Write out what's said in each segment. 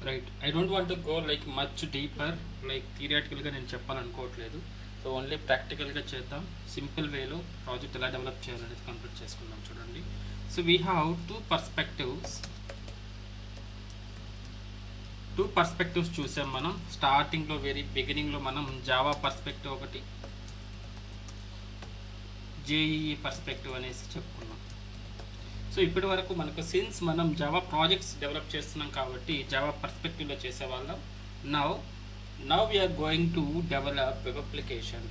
Right. I don't want to go like much deeper, like థియరిటికల్గా నేను చెప్పాలనుకోవట్లేదు. So only ప్రాక్టికల్గా చేద్దాం. సింపుల్ వేలో ప్రాజెక్ట్ ఎలా డెవలప్ చేయాలనేది కంప్లీట్ చేసుకుందాం. చూడండి, so we have two perspectives చూసాం మనం. స్టార్టింగ్లో వెరీ బిగినింగ్లో మనం జావా పర్స్పెక్టివ్ ఒకటి, జేఈఈ పర్స్పెక్టివ్ అనేసి చెప్పుకున్నాం. సో ఇప్పటి వరకు మనకు సిన్స్ మనం జావా ప్రాజెక్ట్స్ డెవలప్ చేస్తున్నాం కాబట్టి జావా పర్స్పెక్టివ్లో చేసేవాళ్ళం. Now we are going to develop web application.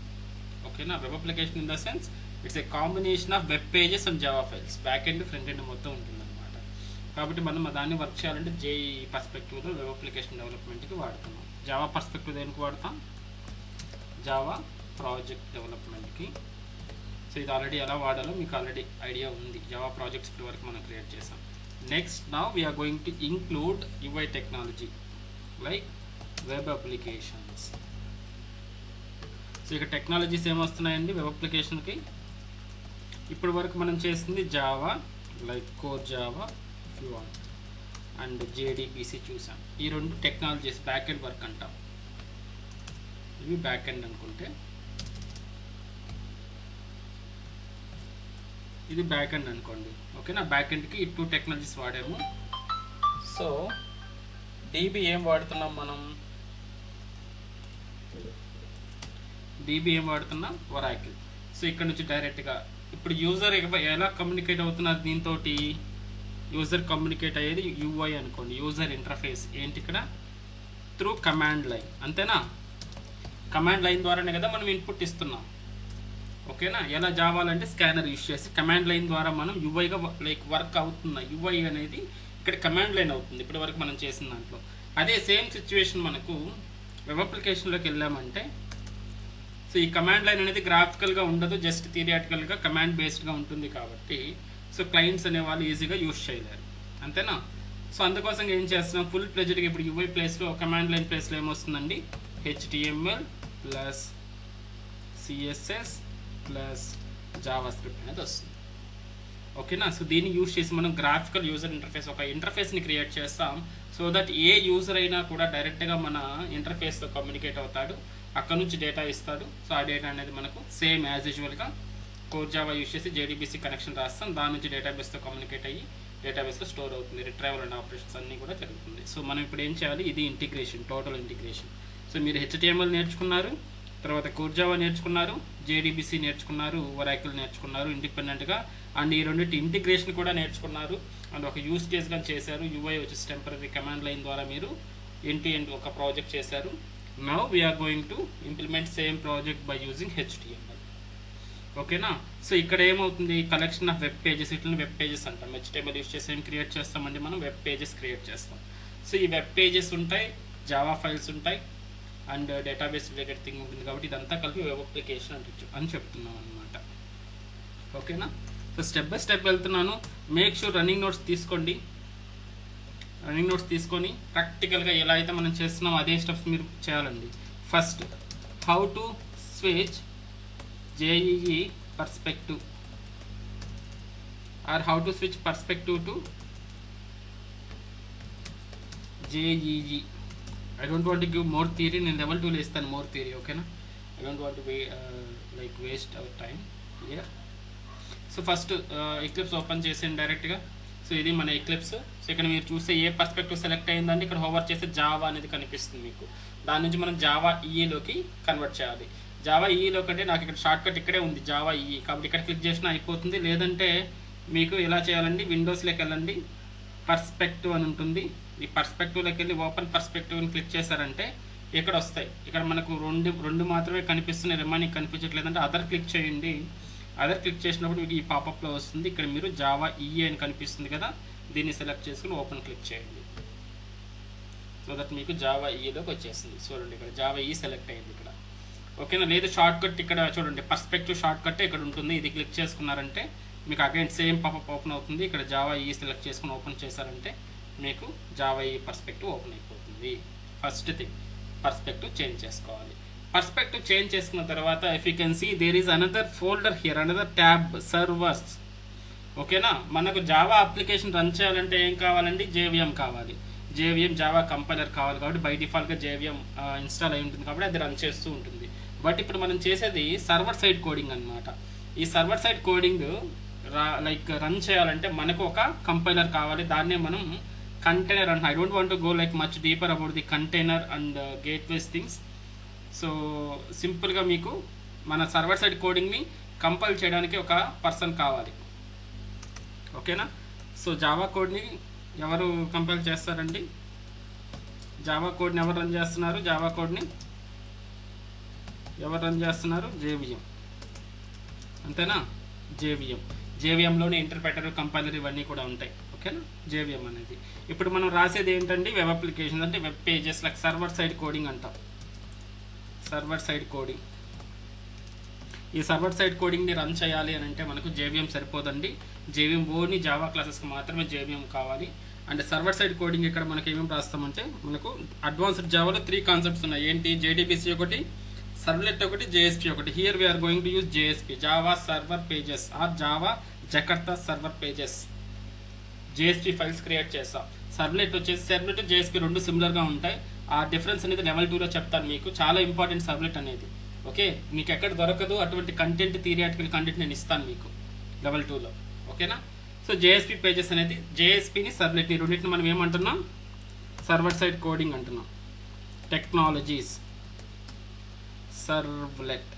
ఓకేనా, web application in the sense it's a combination of web pages and Java files, back end front end మొత్తం ఉంటుందన్నమాట. కాబట్టి మనం దాన్ని వర్క్ చేయాలంటే జేఈఈ పర్స్పెక్టివ్లో వెబ్ అప్లికేషన్ డెవలప్మెంట్కి వాడుతున్నాం. జావా పర్స్పెక్టివ్ దేనికి వాడతాం? జావా ప్రాజెక్ట్ డెవలప్మెంట్కి. సో ఇది ఆల్రెడీ ఎలా వాడాలో మీకు ఆల్రెడీ ఐడియా ఉంది. జావా ప్రాజెక్ట్స్ ఇప్పటి వరకు మనం క్రియేట్ చేసాం. Next now we are going to include UI technology like web applications. So ఇక టెక్నాలజీస్ ఏమొస్తున్నాయండి వెబ్ అప్లికేషన్కి? ఇప్పటి వరకు మనం చేసింది Java, like core Java if you want, and JDBC చూసాం. ఈ రెండు టెక్నాలజీస్ బ్యాక్ ఎండ్ వర్క్ అంటాం. ఇవి బ్యాక్ ఎండ్ అనుకుంటే, ఇది బ్యాక్ ఎండ్ అనుకోండి. ఓకేనా, బ్యాక్ ఎండ్కి ఈ టూ టెక్నాలజీస్ వాడాము. సో డీబీ ఏం వాడుతున్నాం మనం? డీబీ ఏం వాడుతున్నాం? ఒరాకిల్. సో ఇక్కడ నుంచి డైరెక్ట్గా ఇప్పుడు యూజర్ ఎలా కమ్యూనికేట్ అవుతున్నారు దీంతో? యూజర్ కమ్యూనికేట్ అయ్యేది యూఐ అనుకోండి, యూజర్ ఇంటర్ఫేస్. ఏంటి ఇక్కడ? త్రూ కమాండ్ లైన్, అంతేనా? కమాండ్ లైన్ ద్వారానే కదా మనం ఇన్పుట్ ఇస్తున్నాం. ఓకేనా, ఎలా జావాలంటే స్కానర్ యూజ్ చేసి కమాండ్ లైన్ ద్వారా మనం యూఐగా లైక్ వర్క్ అవుతున్న యూఐ అనేది ఇక్కడ కమాండ్ లైన్ అవుతుంది ఇప్పటి వరకు మనం చేసిన దాంట్లో. అదే సేమ్ సిచ్యువేషన్ మనకు వెబ్ అప్లికేషన్లోకి వెళ్ళామంటే, సో ఈ కమాండ్ లైన్ అనేది గ్రాఫికల్గా ఉండదు, జస్ట్ థియరిటికల్గా కమాండ్ బేస్డ్గా ఉంటుంది. కాబట్టి సో క్లయింట్స్ అనేవాళ్ళు ఈజీగా యూజ్ చేయలేరు, అంతేనా? సో అందుకోసం ఏం చేస్తున్నాం, ఫుల్ ప్లెజెడ్గా ఇప్పుడు యూఐ ప్లేస్లో కమాండ్ లైన్ ప్లేస్లో ఏమొస్తుందండి? HTML plus CSS plus Java script అనేది వస్తుంది. ఓకేనా, సో దీన్ని యూజ్ చేసి మనం గ్రాఫికల్ యూజర్ ఇంటర్ఫేస్, ఒక ఇంటర్ఫేస్ని క్రియేట్ చేస్తాం. సో దట్ ఏ యూజర్ అయినా కూడా డైరెక్ట్గా మన ఇంటర్ఫేస్తో కమ్యూనికేట్ అవుతాడు, అక్కడ నుంచి డేటా ఇస్తాడు. సో ఆ డేటా అనేది మనకు సేమ్ యాజ్ యూజువల్గా కోర్ జావా యూజ్ చేసి జేడీబీసీ కనెక్షన్ రాస్తాం, దాని నుంచి డేటాబేస్తో కమ్యూనికేట్ అయ్యి డేటాబేస్లో స్టోర్ అవుతుంది. రిట్రైవల్ అండ్ ఆపరేషన్స్ అన్నీ కూడా జరుగుతుంది. సో మనం ఇప్పుడు ఏం చేయాలి? ఇది ఇంటిగ్రేషన్, టోటల్ ఇంటిగ్రేషన్. సో మీరు HTML నేర్చుకున్నారు, తర్వాత కోర్ జావా నేర్చుకున్నారు, జేడీబీసీ నేర్చుకున్నారు, ఒరాకిల్ నేర్చుకున్నారు ఇండిపెండెంట్గా, అండ్ ఈ రెండింటి ఇంటిగ్రేషన్ కూడా నేర్చుకున్నారు, అండ్ ఒక యూస్ కేస్గా చేశారు. యూఐ వచ్చేసి టెంపరీ కమాండ్ లైన్ ద్వారా మీరు ఎండ్ ఒక ప్రాజెక్ట్ చేశారు. Now we are going to implement same project by using HTML. ఓకేనా, సో ఇక్కడ ఏమవుతుంది? కలెక్షన్ ఆఫ్ వెబ్ పేజెస్, ఇట్లా వెబ్ పేజెస్ అంటాం. HTML యూస్ చేసి ఏం క్రియేట్ చేస్తామండి మనం? వెబ్ పేజెస్ క్రియేట్ చేస్తాం. సో ఈ వెబ్ పేజెస్ ఉంటాయి, జావా ఫైల్స్ ఉంటాయి, అండ్ డేటాబేస్ రిలేటెడ్ థింగ్ ఉంటుంది. కాబట్టి ఇదంతా కలిపి వెబ్ అప్లికేషన్ అని చెప్తున్నాం అనమాట. ఓకేనా, సో స్టెప్ బై స్టెప్ వెళ్తున్నాను. మేక్ షూర్ రన్నింగ్ నోట్స్ తీసుకోండి. రన్నింగ్ నోట్స్ తీసుకొని ప్రాక్టికల్గా ఎలా అయితే మనం చేస్తున్నాం అదే స్టెప్స్ మీరు చేయాలండి. First, how to switch JEE perspective are how to switch perspective to JEE. I don't want to give more theory. నేను level 2 ఇస్తాను more theory. ఓకేనా, I don't want to waste our time here. So first eclipse open చేసాను డైరెక్ట్గా. So ఇది మన eclipse. So ఇక్కడ మీరు చూస్తే ఏ పర్స్పెక్టివ్ సెలెక్ట్ అయిందండి, ఇక్కడ హోవర్ చేస్తే జావా అనేది కనిపిస్తుంది మీకు. దాని నుంచి మనం జావా ఈఈలోకి కన్వర్ట్ చేయాలి. జావా ఈఈలోకి అంటే నాకు ఇక్కడ షార్ట్ కట్ ఇక్కడే ఉంది జావా ఈఈ, కాబట్టి ఇక్కడ క్లిక్ చేసినా అయిపోతుంది. లేదంటే మీకు ఎలా చేయాలండి, విండోస్లోకి వెళ్ళండి, పర్స్పెక్టివ్ అని ఉంటుంది. ఈ పర్స్పెక్టివ్లోకి వెళ్ళి ఓపెన్ పర్స్పెక్టివ్ని క్లిక్ చేశారంటే ఇక్కడ వస్తాయి. ఇక్కడ మనకు రెండు మాత్రమే కనిపిస్తున్నాయి, రిమైనింగ్ కనిపించట్లేదంటే అదర్ క్లిక్ చేయండి. అదర్ క్లిక్ చేసినప్పుడు మీకు ఈ పాపప్లో వస్తుంది. ఇక్కడ మీరు జావా ఈఏ అని కనిపిస్తుంది కదా, దీన్ని సెలెక్ట్ చేసుకుని ఓపెన్ క్లిక్ చేయండి. సో దట్ మీకు జావా ఈలోకి వచ్చేస్తుంది. చూడండి ఇక్కడ జావా ఈ సెలెక్ట్ అయింది ఇక్కడ. ఓకేనా, లేదు షార్ట్ కట్ ఇక్కడ చూడండి, పర్స్పెక్టివ్ షార్ట్ కట్ ఇక్కడ ఉంటుంది. ఇది క్లిక్ చేసుకున్నారంటే మీకు అగైన్ సేమ్ పాపప్ ఓపెన్ అవుతుంది. ఇక్కడ జావా ఈ సెలెక్ట్ చేసుకుని ఓపెన్ చేశారంటే మీకు జావా ఈ పర్స్పెక్టివ్ ఓపెన్ అయిపోతుంది. ఫస్ట్ థింగ్ పర్స్పెక్టివ్ చేంజ్ చేసుకోవాలి. పర్స్పెక్టివ్ చేంజ్ చేసుకున్న తర్వాత if you can see there is another folder here, another tab, servers. ఓకేనా, మనకు జావా అప్లికేషన్ రన్ చేయాలంటే ఏం కావాలండి? JVM కావాలి. జేవిఎం జావా కంపైలర్ కావాలి కాబట్టి బై డిఫాల్ట్గా జేవిఎం ఇన్స్టాల్ అయి ఉంటుంది కాబట్టి అది రన్ చేస్తూ ఉంటుంది. బట్ ఇప్పుడు మనం చేసేది సర్వర్ సైడ్ కోడింగ్ అనమాట. ఈ server side coding like run చేయాలంటే మనకు ఒక కంపైలర్ కావాలి. దాన్నే మనం కంటైనర్ అంటున్నాం. I don't want to go like much deeper about the container and gateways things. So సింపుల్గా మీకు మన సర్వర్ సైడ్ కోడింగ్ని కంపైల్ చేయడానికి ఒక పర్సన్ కావాలి. ఓకేనా? సో జావా కోడ్ని ఎవరు కంపైల్ చేస్తారండి? జావా కోడ్ని ఎవరు రన్ చేస్తున్నారు? జావా కోడ్ని ఎవరు రన్ చేస్తున్నారు? జేవిఎం. అంతేనా? జేవిఎంలోనే ఇంటర్ప్రెటర్, కంపైలర్ ఇవన్నీ కూడా ఉంటాయి. ఓకేనా? జేవిఎం అనేది. ఇప్పుడు మనం రాసేది ఏంటండి? వెబ్ అప్లికేషన్ అంటే web pages like server side coding అంటాం. Server side coding. ఈ సర్వర్ సైడ్ కోడింగ్ని రన్ చేయాలి అని అంటే మనకు జేవిఎం సరిపోదండి. జేవిఎం ఓన్లీ జావా క్లాసెస్కి మాత్రమే జేవిఎం కావాలి. అండ్ సర్వర్ సైడ్ కోడింగ్ ఇక్కడ మనకి ఏమేమి రాస్తామంటే మనకు అడ్వాన్స్డ్ జావాలో 3 కాన్సెప్ట్స్ ఉన్నాయి. ఏంటి? జేడీబీసీ ఒకటి, సర్వ్లెట్ ఒకటి, జేఎస్పీ ఒకటి. Here we're going to use JSP, Java server pages or Java Jakarta server pages. JSP files create చేస్తాం. సర్వ్లెట్ వచ్చేసి సర్వ్లెట్ జేఎస్పీ రెండు సిమిలర్గా ఉంటాయి. ఆ డిఫరెన్స్ అనేది లెవెల్ 2లో చెప్తాను మీకు. చాలా ఇంపార్టెంట్ సర్వ్లెట్ అనేది. ఓకే, మీకు ఎక్కడ దొరకదు అటువంటి కంటెంట్, థియరిటికల్ కంటెంట్ నేను ఇస్తాను మీకు లెవెల్ 2లో. ఓకేనా? సో జేఎస్పీ పేజెస్ అనేది జేఎస్పీని సర్వ్లెట్ని రెండింటిని మనం ఏమంటున్నాం? సర్వర్ సైడ్ కోడింగ్ అంటున్నాం. Technologies servlet.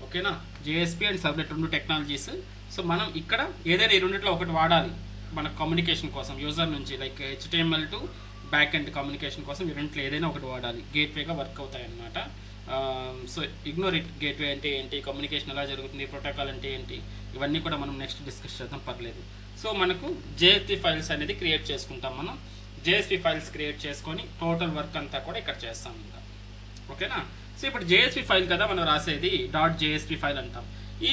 ఓకేనా? జేఎస్పీ అండ్ సర్వ్లెట్ రెండు టెక్నాలజీస్. సో మనం ఇక్కడ ఏదైనా ఈ రెండిట్లో ఒకటి వాడాలి మన కమ్యూనికేషన్ కోసం. యూజర్ నుంచి like HTML to back end communication కోసం ఈ రెండిట్లో ఏదైనా ఒకటి వాడాలి. గేట్వేగా వర్క్ అవుతాయి అన్నమాట. So ignore it. గేట్వే అంటే ఏంటి, కమ్యూనికేషన్ ఎలా జరుగుతుంది, ప్రోటోకాల్ అంటే ఏంటి, ఇవన్నీ కూడా మనం నెక్స్ట్ డిస్కస్ చేద్దాం, పర్లేదు. సో మనకు జేఎస్పీ ఫైల్స్ అనేది క్రియేట్ చేసుకుంటాం. మనం జేఎస్పీ ఫైల్స్ క్రియేట్ చేసుకొని టోటల్ వర్క్ అంతా కూడా ఇక్కడ చేస్తాం ఇంకా. ఓకేనా? సో ఇప్పుడు జేఎస్పీ ఫైల్ కదా మనం రాసేది, .jspీ ఫైల్ అంటాం. ఈ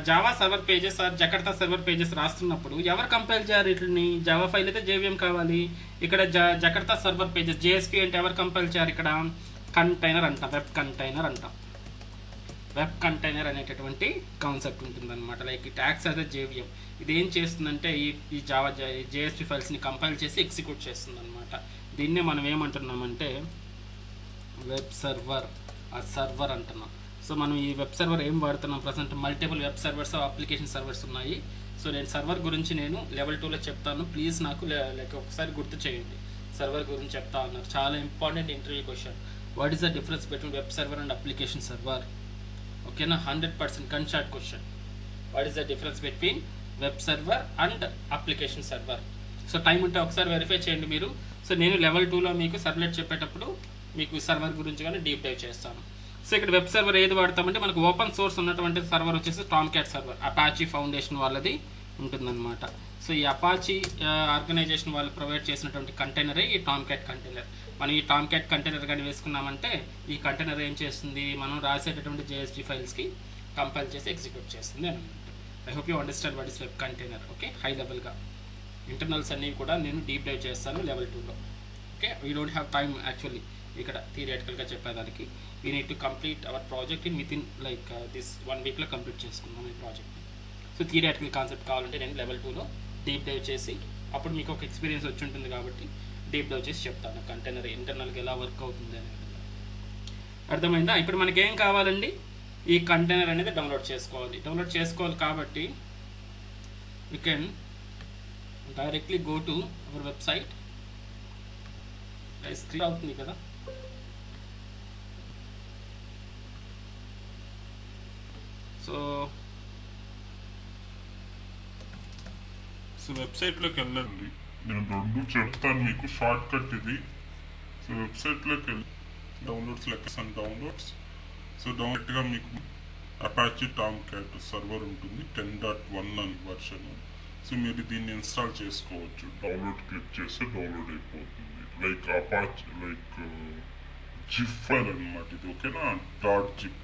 Java server pages or Jakarta server pages రాస్తున్నప్పుడు ఎవరు కంపైల్ చేయాలి వీటిని? జావా ఫైల్ అయితే జేవిఎం కావాలి. ఇక్కడ జకర్తా సర్వర్ పేజెస్ జేఎస్పీ అంటే ఎవరు కంపైల్ చేయాలి? ఇక్కడ కంటైనర్ అంటాం, వెబ్ కంటైనర్ అంటాం. వెబ్ కంటైనర్ అనేటటువంటి కాన్సెప్ట్ ఉంటుందన్నమాట. Like it acts as a JVM. ఇది ఏం చేస్తుందంటే ఈ జావా జేఎస్పీ ఫైల్స్ని కంపైల్ చేసి ఎగ్జిక్యూట్ చేస్తుంది అనమాట. దీన్నే మనం ఏమంటున్నామంటే వెబ్ సర్వర్, ఆ సర్వర్ అంటున్నాం. సో మనం ఈ వెబ్ సర్వర్ ఏం వాడుతున్నాం? Present multiple web servers, application servers ఉన్నాయి. సో నేను సర్వర్ గురించి నేను లెవెల్ 2లో చెప్తాను. ప్లీజ్ నాకు లైక్ ఒకసారి గుర్తు చేయండి. సర్వర్ గురించి చెప్తా ఉన్నారు, చాలా important interview question. What is the difference between web server and application server? ఓకేనా? 100% కన్షార్ట్ question. What is the difference between web server and application server? So time ఉంటే ఒకసారి వెరిఫై చేయండి మీరు. సో నేను లెవెల్ 2లో మీకు సర్వ్లెట్ చెప్పేటప్పుడు మీకు సర్వర్ గురించి కానీ డీప్ డైవ్ చేస్తాను. సో ఇక్కడ వెబ్ సర్వర్ ఏది వాడతామంటే మనకు ఓపెన్ సోర్స్ ఉన్నటువంటి సర్వర్ వచ్చేసి టామ్క్యాట్ సర్వర్, అపాచీ ఫౌండేషన్ వాళ్ళది ఉంటుందన్నమాట. సో ఈ అపాచీ ఆర్గనైజేషన్ వాళ్ళు ప్రొవైడ్ చేసినటువంటి కంటైనరే ఈ టామ్క్యాట్ కంటైనర్. మనం ఈ టామ్క్యాట్ కంటైనర్ కానీ వేసుకున్నామంటే ఈ కంటైనర్ ఏం చేస్తుంది? మనం రాసేటటువంటి జేఎస్పీ ఫైల్స్కి కంపైల్ చేసి ఎగ్జిక్యూట్ చేస్తుంది అనమాట. I hope you understand what is web container. Okay, high లెవెల్గా ఇంటర్నల్స్ అన్నీ కూడా నేను డీప్ డైవ్ చేస్తాను లెవెల్ 2లో. Okay, we don't have time actually ఇక్కడ థియరిటికల్గా చెప్పేదానికి. We need to complete our project in with in like this 1 వీక్లో కంప్లీట్ చేసుకుందాం ఈ ప్రాజెక్ట్. సో థియరిటికల్ కాన్సెప్ట్ కావాలంటే నేను లెవెల్ 2లో డీప్ డైవ్ చేసి అప్పుడు మీకు ఒక ఎక్స్పీరియన్స్ వచ్చి ఉంటుంది కాబట్టి డీప్ డైవ్ చేసి చెప్తాను కంటైనర్ ఇంటర్నల్గా ఎలా వర్క్ అవుతుంది అనేది. అర్థమైందా? ఇప్పుడు మనకి ఏం కావాలండి? ఈ కంటైనర్ అనేది డౌన్లోడ్ చేసుకోవాలి కాబట్టి we can directly go to our website. guys 3 అవుతుంది కదా. సో వెబ్సైట్లోకి వెళ్ళండి. నేను 2 చెప్తాను మీకు, షార్ట్ కట్ ఇది. సో వెబ్సైట్లోకి వెళ్ళి డౌన్లోడ్స్ లెక్కసాను డౌన్లోడ్స్. సో డౌన్లోడ్గా మీకు అపాచీ టామ్క్యాట్ సర్వర్ ఉంటుంది 10.1 అని వర్షన్. సో మీరు దీన్ని ఇన్స్టాల్ చేసుకోవచ్చు. డౌన్లోడ్ క్లిక్ చేస్తే డౌన్లోడ్ అయిపోతుంది. Like Apache like zip file అనమాట ఇది. ఓకేనా? .zip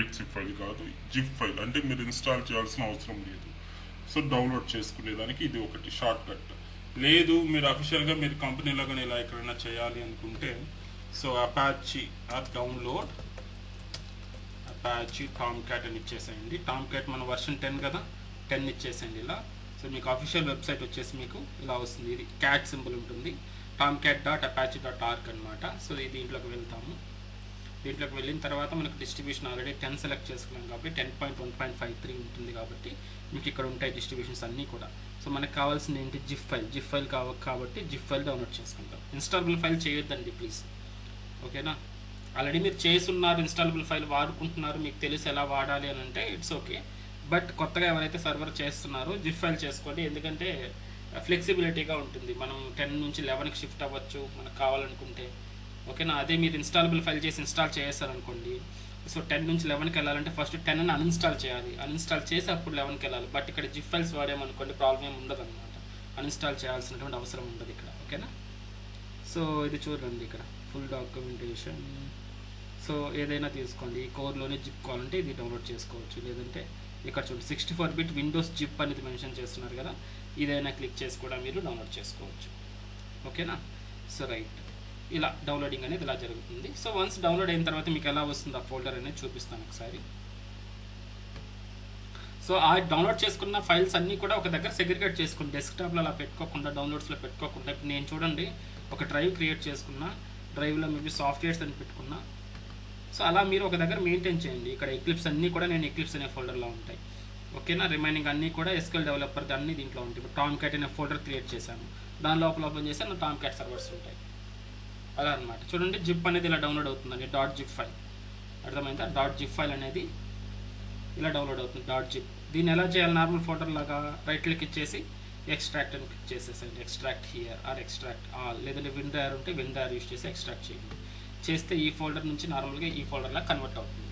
exe ఫైల్ కాదు, జిప్ ఫైల్. అంటే మీరు ఇన్స్టాల్ చేయాల్సిన అవసరం లేదు. సో డౌన్లోడ్ చేసుకునేదానికి ఇది ఒకటి షార్ట్ కట్. లేదు మీరు అఫీషియల్గా మీరు కంపెనీలో కానీ ఇలా ఎక్కడైనా చేయాలి అనుకుంటే so Apache download Apache Tomcat అని ఇచ్చేసేయండి. టామ్క్యాట్ మన వర్షన్ 10 కదా, 10 ఇచ్చేసేయండి ఇలా. సో మీకు అఫీషియల్ వెబ్సైట్ వచ్చేసి మీకు ఇలా వస్తుంది. ఇది క్యాట్ సింబల్ ఉంటుంది, tomcat.apache.org అనమాట. సో దీంట్లోకి వెళ్తాము. దీంట్లోకి వెళ్ళిన తర్వాత మనకు డిస్ట్రిబ్యూషన్ ఆల్రెడీ 10 సెలెక్ట్ చేసుకున్నాం కాబట్టి 10.1.53 ఉంటుంది కాబట్టి మీకు ఇక్కడ ఉంటాయి డిస్ట్రిబ్యూషన్స్ అన్నీ కూడా. సో మనకు కావాల్సింది ఏంటి, జిప్ ఫైల్ కాబట్టి జిప్ ఫైల్ డౌన్లోడ్ చేసుకుంటాం. ఇన్స్టాలబుల్ ఫైల్ చేయొద్దండి ప్లీజ్, ఓకేనా. ఆల్రెడీ మీరు చేసున్నారు, ఇన్స్టాలబుల్ ఫైల్ వాడుకుంటున్నారు, మీకు తెలుసు ఎలా వాడాలి అని అంటే ఇట్స్ ఓకే. బట్ కొత్తగా ఎవరైతే సర్వర్ చేస్తున్నారో జిప్ ఫైల్ చేసుకోండి, ఎందుకంటే ఫ్లెక్సిబిలిటీగా ఉంటుంది. మనం 10 నుంచి 11కి షిఫ్ట్ అవ్వచ్చు మనకు కావాలనుకుంటే, ఓకేనా. అదే మీరు ఇన్స్టాలబుల్ ఫైల్ చేసి ఇన్స్టాల్ చేస్తారనుకోండి, సో 10 నుంచి 11కి వెళ్ళాలంటే ఫస్ట్ 10ని అన్ఇన్స్టాల్ చేయాలి, అన్ఇన్స్టాల్ చేసి అప్పుడు 11కి వెళ్ళాలి. బట్ ఇక్కడ జిప్ ఫైల్స్ వాడామనుకోండి ప్రాబ్లం ఏమి ఉండదు అనమాట, అన్ఇన్స్టాల్ చేయాల్సినటువంటి అవసరం ఉండదు ఇక్కడ, ఓకేనా. సో ఇది చూడండి ఇక్కడ ఫుల్ డాక్యుమెంటేషన్. సో ఏదైనా తీసుకోండి, ఈ కోర్లోనే జిప్ కావాలంటే ఇది డౌన్లోడ్ చేసుకోవచ్చు, లేదంటే ఇక్కడ చూడండి 64 బిట్ విండోస్ జిప్ అనేది మెన్షన్ చేస్తున్నారు కదా, ఇదైనా క్లిక్ చేసి కూడా మీరు డౌన్లోడ్ చేసుకోవచ్చు, ఓకేనా. సో రైట్, ఇలా డౌన్లోడింగ్ అనేది ఇలా జరుగుతుంది. సో వన్స్ డౌన్లోడ్ అయిన తర్వాత మీకు ఎలా వస్తుంది ఆ ఫోల్డర్ అనేది చూపిస్తాను ఒకసారి. సో ఆ డౌన్లోడ్ చేసుకున్న ఫైల్స్ అన్నీ కూడా ఒక దగ్గర సెగ్రిగేట్ చేసుకోండి, డెస్క్టాప్లో అలా పెట్టుకోకుండా, డౌన్లోడ్స్లో పెట్టుకోకుండా. ఇప్పుడు నేను చూడండి ఒక డ్రైవ్ క్రియేట్ చేసుకున్నా, డ్రైవ్లో మేబీ సాఫ్ట్వేర్స్ అని పెట్టుకున్నా. సో అలా మీరు ఒక దగ్గర మెయింటైన్ చేయండి. ఇక్కడ ఎక్లిప్స్ అన్నీ కూడా నేను ఎక్లిప్స్ అనే ఫోల్డర్లో ఉంటాయి, ఓకేనా. రిమైనింగ్ అన్నీ కూడా ఎస్క్యూఎల్ డెవలపర్ అన్నీ దీంట్లో ఉంటాయి. ఇప్పుడు టామ్క్యాట్ అనే ఫోల్డర్ క్రియేట్ చేశాను, దాని లోపల ఓపెన్ చేస్తే నా టామ్క్యాట్ సర్వర్స్ ఉంటాయి, అలా అనమాట. చూడండి జిప్ అనేది ఇలా డౌన్లోడ్ అవుతుందండి, .zip ఫైల్, అర్థమైందా. .zip ఫైల్ అనేది ఇలా డౌన్లోడ్ అవుతుంది, .zip. దీన్ని ఎలా చేయాలి, నార్మల్ ఫోల్డర్ లాగా రైట్ క్లిక్ ఇచ్చేసి ఎక్స్ట్రాక్ట్ అని క్లిక్ చేసేసండి, extract here or extract all, లేదంటే విండర్ ఉంటే విండర్ యూస్ చేసి ఎక్స్ట్రాక్ట్ చేయండి. చేస్తే ఈ ఫోల్డర్ నుంచి నార్మల్గా ఈ ఫోల్డర్లా కన్వర్ట్ అవుతుంది.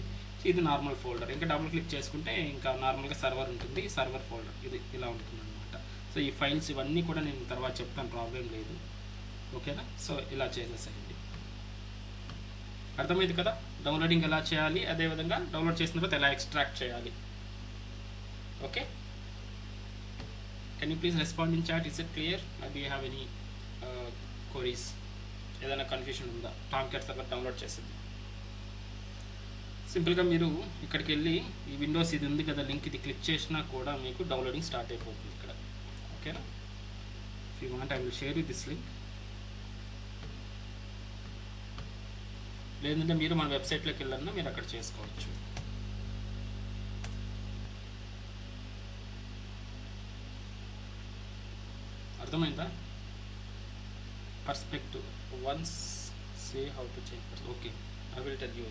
ఇది నార్మల్ ఫోల్డర్. ఇంకా డబుల్ క్లిక్ చేసుకుంటే ఇంకా నార్మల్గా సర్వర్ ఉంటుంది, సర్వర్ ఫోల్డర్ ఇది ఇలా ఉంటుంది అనమాట. సో ఈ ఫైల్స్ ఇవన్నీ కూడా నేను తర్వాత చెప్తాను, ప్రాబ్లం లేదు, ఓకేనా. సో ఇలా చేసేసేయండి, అర్థమైంది కదా డౌన్లోడింగ్ ఎలా చేయాలి, అదేవిధంగా డౌన్లోడ్ చేసిన తర్వాత ఎలా ఎక్స్ట్రాక్ట్ చేయాలి, okay. Can you please respond in chat, is it clear, maybe you have any queries, ఏదైనా కన్ఫ్యూషన్ ఉందా. టామ్క్యాట్ సర్వర్ డౌన్లోడ్ చేసింది సింపుల్గా మీరు ఇక్కడికి వెళ్ళి ఈ విండోస్ ఇది ఉంది కదా లింక్, ఇది క్లిక్ చేసినా కూడా మీకు డౌన్లోడింగ్ స్టార్ట్ అయిపోతుంది ఇక్కడ, ఓకేనా. If you want I will share you this link, లేదంటే మీరు మన వెబ్సైట్లోకి వెళ్ళన్నా మీరు అక్కడ చేసుకోవచ్చు. అర్థమైందా. Perspective once say how to change, okay I will tell you.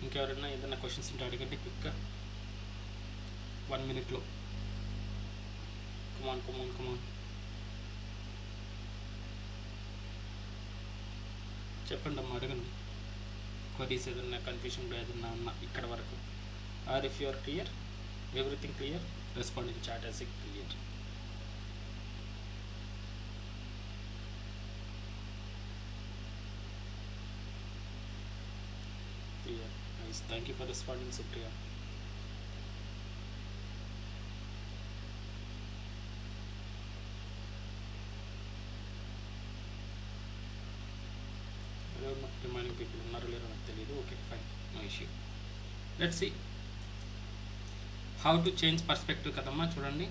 ఇంకెవరైనా ఏదైనా క్వశ్చన్స్ ఉంటే అడగండి క్విక్గా, 1 minute. కమాన్ చెప్పండి అమ్మా, అడగండి. క్వరీస్ ఏదన్నా కన్ఫ్యూషన్ ఏదన్నా ఉన్నా ఇక్కడ వరకు, or if you are clear, everything clear, respond in chat as it clear. Nice, thank you for responding, Supriya. Remaining people ఉన్నారు లేరో నాకు తెలియదు, okay fine, no issue. Let's see how to change perspective కదమ్మా. చూడండి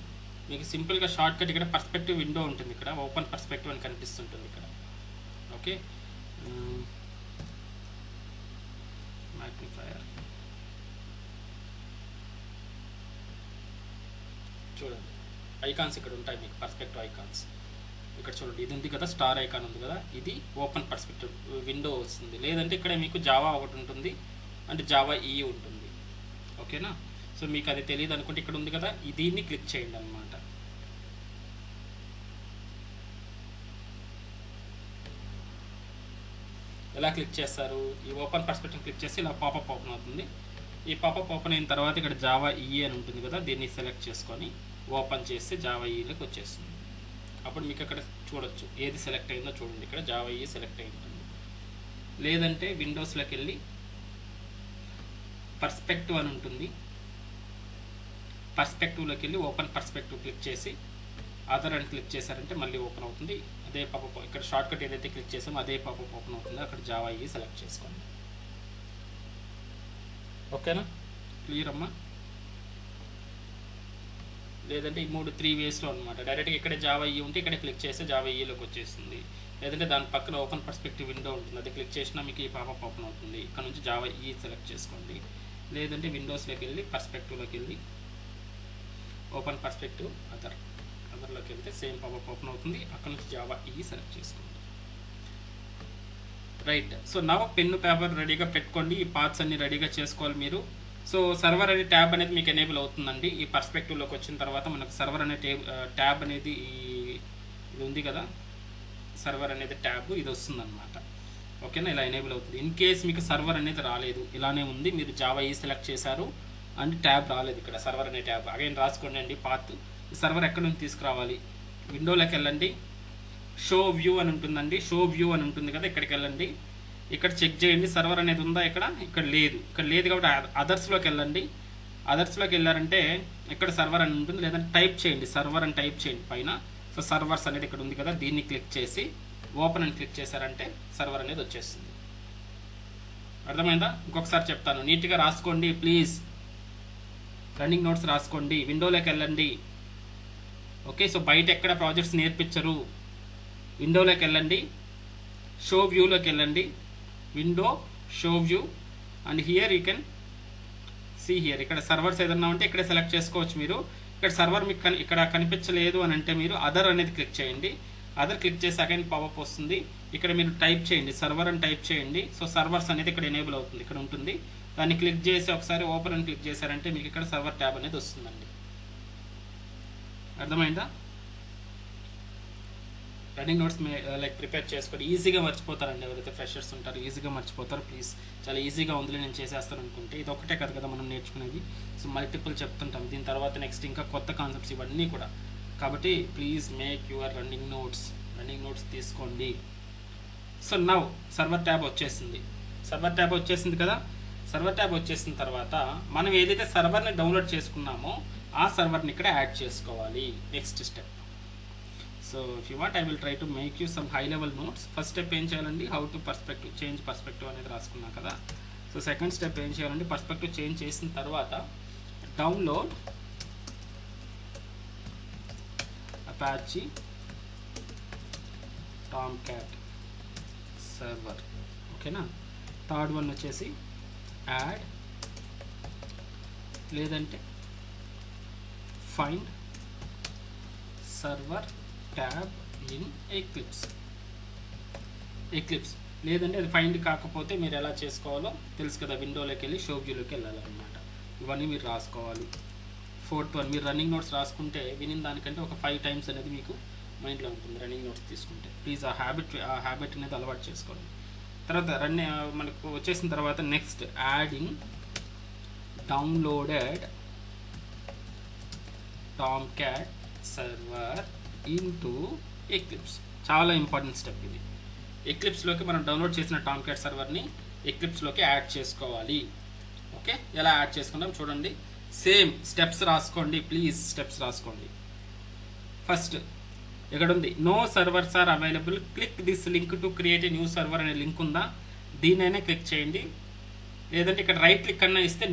మీకు సింపుల్గా shortcut ఇక్కడ perspective window ఉంటుంది, ఇక్కడ ఓపెన్ పర్స్పెక్టివ్ అని కనిపిస్తుంటుంది ఇక్కడ, ఓకే. మ్యాగ్నిఫైయర్ చూడండి, ఐకాన్స్ ఇక్కడ ఉంటాయి మీకు, పర్స్పెక్టివ్ ఐకాన్స్ ఇక్కడ చూడండి. ఇది ఉంది కదా స్టార్ ఐకాన్ ఉంది కదా, ఇది ఓపెన్ పర్స్పెక్టివ్ విండో వస్తుంది. లేదంటే ఇక్కడ మీకు జావా ఒకటి ఉంటుంది, అంటే జావా ఈ ఉంటుంది, ఓకేనా. సో మీకు అది తెలియదు అనుకుంటే ఇక్కడ ఉంది కదా, దీన్ని క్లిక్ చేయండి అనమాట. ఎలా క్లిక్ చేస్తారు, ఈ ఓపెన్ పర్స్పెక్టివ్ క్లిక్ చేసి ఇలా పాపప్ ఓపెన్ అవుతుంది. ఈ పాపప్ ఓపెన్ అయిన తర్వాత ఇక్కడ జావా ఈ అని ఉంటుంది కదా, దీన్ని సెలెక్ట్ చేసుకొని ఓపెన్ చేస్తే జావా ఈలోకి వచ్చేస్తుంది. అప్పుడు మీకు అక్కడ చూడొచ్చు ఏది సెలెక్ట్ అయిందో చూడండి, ఇక్కడ జావా ఈ సెలెక్ట్ అయి ఉంటుంది. లేదంటే విండోస్లోకి వెళ్ళి పర్స్పెక్టివ్ అని ఉంటుంది, పర్స్పెక్టివ్లోకి వెళ్ళి ఓపెన్ పర్స్పెక్టివ్ క్లిక్ చేసి అదర్ అని క్లిక్ చేశారంటే మళ్ళీ ఓపెన్ అవుతుంది. అదే పాపప్ ఇక్కడ షార్ట్ కట్ ఏదైతే క్లిక్ చేసామో అదే పాపప్ ఓపెన్ అవుతుంది, అక్కడ జావా ఈ సెలెక్ట్ చేసుకోండి, ఓకేనా. క్లియర్ అమ్మా. లేదంటే ఈ 3 వేస్లో అనమాట. డైరెక్ట్గా ఇక్కడే జావా ఈ ఉంటే ఇక్కడ క్లిక్ చేస్తే జావా ఈలోకి వచ్చేస్తుంది. లేదంటే దాని పక్కన ఓపెన్ పర్స్పెక్టివ్ విండో ఉంటుంది, అది క్లిక్ చేసినా మీకు ఈ పాపప్ ఓపెన్ అవుతుంది. ఇక్కడ నుంచి జావా ఈ సెలెక్ట్ చేసుకోండి. లేదంటే విండోస్లోకి వెళ్ళి పర్స్పెక్టివ్లోకి వెళ్ళి ఓపెన్ పర్స్పెక్టివ్ అదర్లోకి వెళ్తే సేమ్ పాపప్ ఓపెన్ అవుతుంది. అక్కడ నుంచి జావా ఈ సెలెక్ట్ చేసుకోండి. రైట్. సో నా పెన్ను పేపర్ రెడీగా పెట్టుకోండి. ఈ పార్ట్స్ అన్ని రెడీగా చేసుకోవాలి మీరు. సో సర్వర్ అనే ట్యాబ్ అనేది మీకు ఎనేబుల్ అవుతుందండి. ఈ పర్స్పెక్టివ్లోకి వచ్చిన తర్వాత మనకు సర్వర్ అనే ట్యాబ్ అనేది ఇది ఉంది కదా, సర్వర్ అనేది ట్యాబ్ ఇది వస్తుందన్నమాట. ఓకేనా, ఇలా ఎనేబుల్ అవుతుంది. ఇన్ కేస్ మీకు సర్వర్ అనేది రాలేదు, ఇలానే ఉంది, మీరు జావా ఈ సెలెక్ట్ చేశారు అండ్ ట్యాబ్ రాలేదు, ఇక్కడ సర్వర్ అనే ట్యాబ్ అగైన్ రాసుకోండి అండి. పాత్ ఈ సర్వర్ ఎక్కడి నుంచి తీసుకురావాలి, విండోలోకి వెళ్ళండి, షో వ్యూ అని ఉంటుందండి, షో వ్యూ అని ఉంటుంది కదా, ఇక్కడికి వెళ్ళండి. ఇక్కడ చెక్ చేయండి సర్వర్ అనేది ఉందా, ఇక్కడ లేదు కాబట్టి అదర్స్లోకి వెళ్ళండి. అదర్స్లోకి వెళ్ళారంటే ఇక్కడ సర్వర్ అని ఉంటుంది, లేదంటే టైప్ చేయండి సర్వర్ అని టైప్ చేయండి పైన. సో సర్వర్స్ అనేది ఇక్కడ ఉంది కదా, దీన్ని క్లిక్ చేసి ఓపెన్ అని క్లిక్ చేశారంటే సర్వర్ అనేది వచ్చేస్తుంది. అర్థమైందా? ఇంకొకసారి చెప్తాను, నీట్గా రాసుకోండి ప్లీజ్. రన్నింగ్ నోట్స్ రాసుకోండి. విండోలోకి వెళ్ళండి. ఓకే, సో బయట ఎక్కడ ప్రాజెక్ట్స్ నేర్పించరు. విండోలోకి వెళ్ళండి, షో వ్యూలోకి వెళ్ళండి, window show view and here you can see here. ఇక్కడ సర్వర్స్ ఏదన్నా ఉంటే ఇక్కడే సెలెక్ట్ చేసుకోవచ్చు మీరు. ఇక్కడ సర్వర్ మీకు ఇక్కడ కనిపించలేదు అని అంటే మీరు అదర్ అనేది క్లిక్ చేయండి. అదర్ క్లిక్ చేసి అగైన్ పాపప్ వస్తుంది. ఇక్కడ మీరు టైప్ చేయండి సర్వర్ అని టైప్ చేయండి. సో సర్వర్స్ అనేది ఇక్కడ ఎనేబుల్ అవుతుంది, ఇక్కడ ఉంటుంది. దాన్ని క్లిక్ చేసి ఒకసారి ఓపెన్ అని క్లిక్ చేశారంటే మీకు ఇక్కడ సర్వర్ ట్యాబ్ అనేది వస్తుందండి. అర్థమైందా? రన్నింగ్ నోట్స్ లైక్ ప్రిపేర్ చేసుకోండి. ఈజీగా మర్చిపోతారండి, ఎవరైతే ఫ్రెషర్స్ ఉంటారో ఈజీగా మర్చిపోతారు. ప్లీజ్, చాలా ఈజీగా ఉందిలే నేను చేసేస్తాను అనుకుంటే ఇది ఒకటే కదా మనం నేర్చుకునేది. సో మల్టిపుల్ చెప్తుంటాం, దీని తర్వాత నెక్స్ట్ ఇంకా కొత్త కాన్సెప్ట్స్ ఇవన్నీ కూడా. కాబట్టి please make your running notes తీసుకోండి. సో నౌ సర్వర్ ట్యాబ్ వచ్చేసింది. సర్వర్ ట్యాబ్ వచ్చేసిన తర్వాత మనం ఏదైతే సర్వర్ని డౌన్లోడ్ చేసుకున్నామో ఆ సర్వర్ని ఇక్కడ యాడ్ చేసుకోవాలి. Next step. So if you want I will try to make you some high level notes. First step ఏం చేయాలండి, హౌ టు చేంజ్ పర్స్పెక్టివ్ అనేది రాసుకున్నాం కదా. సో సెకండ్ స్టెప్ ఏం చేయాలండి, పర్స్పెక్టివ్ చేంజ్ చేసిన తర్వాత డౌన్లోడ్ అపాచీ టామ్క్యాట్ సర్వర్. ఓకేనా. థర్డ్ వన్ వచ్చేసి యాడ్ లేదంటే find server tab in eclipse. లేదంటే అది ఫైండ్ కాకపోతే మీరు ఎలా చేసుకోవాలో తెలుసు కదా, విండోలోకి వెళ్ళి షో వ్యూలోకి వెళ్ళాలన్నమాట. ఇవన్నీ మీరు రాసుకోవాలి. ఫోర్త్ వన్, మీరు రన్నింగ్ నోట్స్ రాసుకుంటే వినిన దానికంటే ఒక 5 టైమ్స్ అనేది మీకు మైండ్లో ఉంటుంది రన్నింగ్ నోట్స్ తీసుకుంటే. ప్లీజ్ ఆ హ్యాబిట్ అనేది అలవాటు చేసుకోండి. తర్వాత మనకు వచ్చేసిన తర్వాత next adding downloaded Tomcat server into Eclipse. చాలా ఇంపార్టెంట్ స్టెప్ ఇది. ఎక్లిప్స్లోకి మనం డౌన్లోడ్ చేసిన టామ్క్యాట్ సర్వర్ని ఎక్లిప్స్లోకి యాడ్ చేసుకోవాలి. ఓకే, ఎలా యాడ్ చేసుకుంటాం చూడండి. సేమ్ స్టెప్స్ రాసుకోండి ప్లీజ్, స్టెప్స్ రాసుకోండి. ఫస్ట్ ఇక్కడ ఉంది no servers are available, click this link to create a new server అనే లింక్ ఉందా, దీనైనా క్లిక్ చేయండి. లేదంటే ఇక్కడ రైట్ క్లిక్ అన్నా ఇస్తే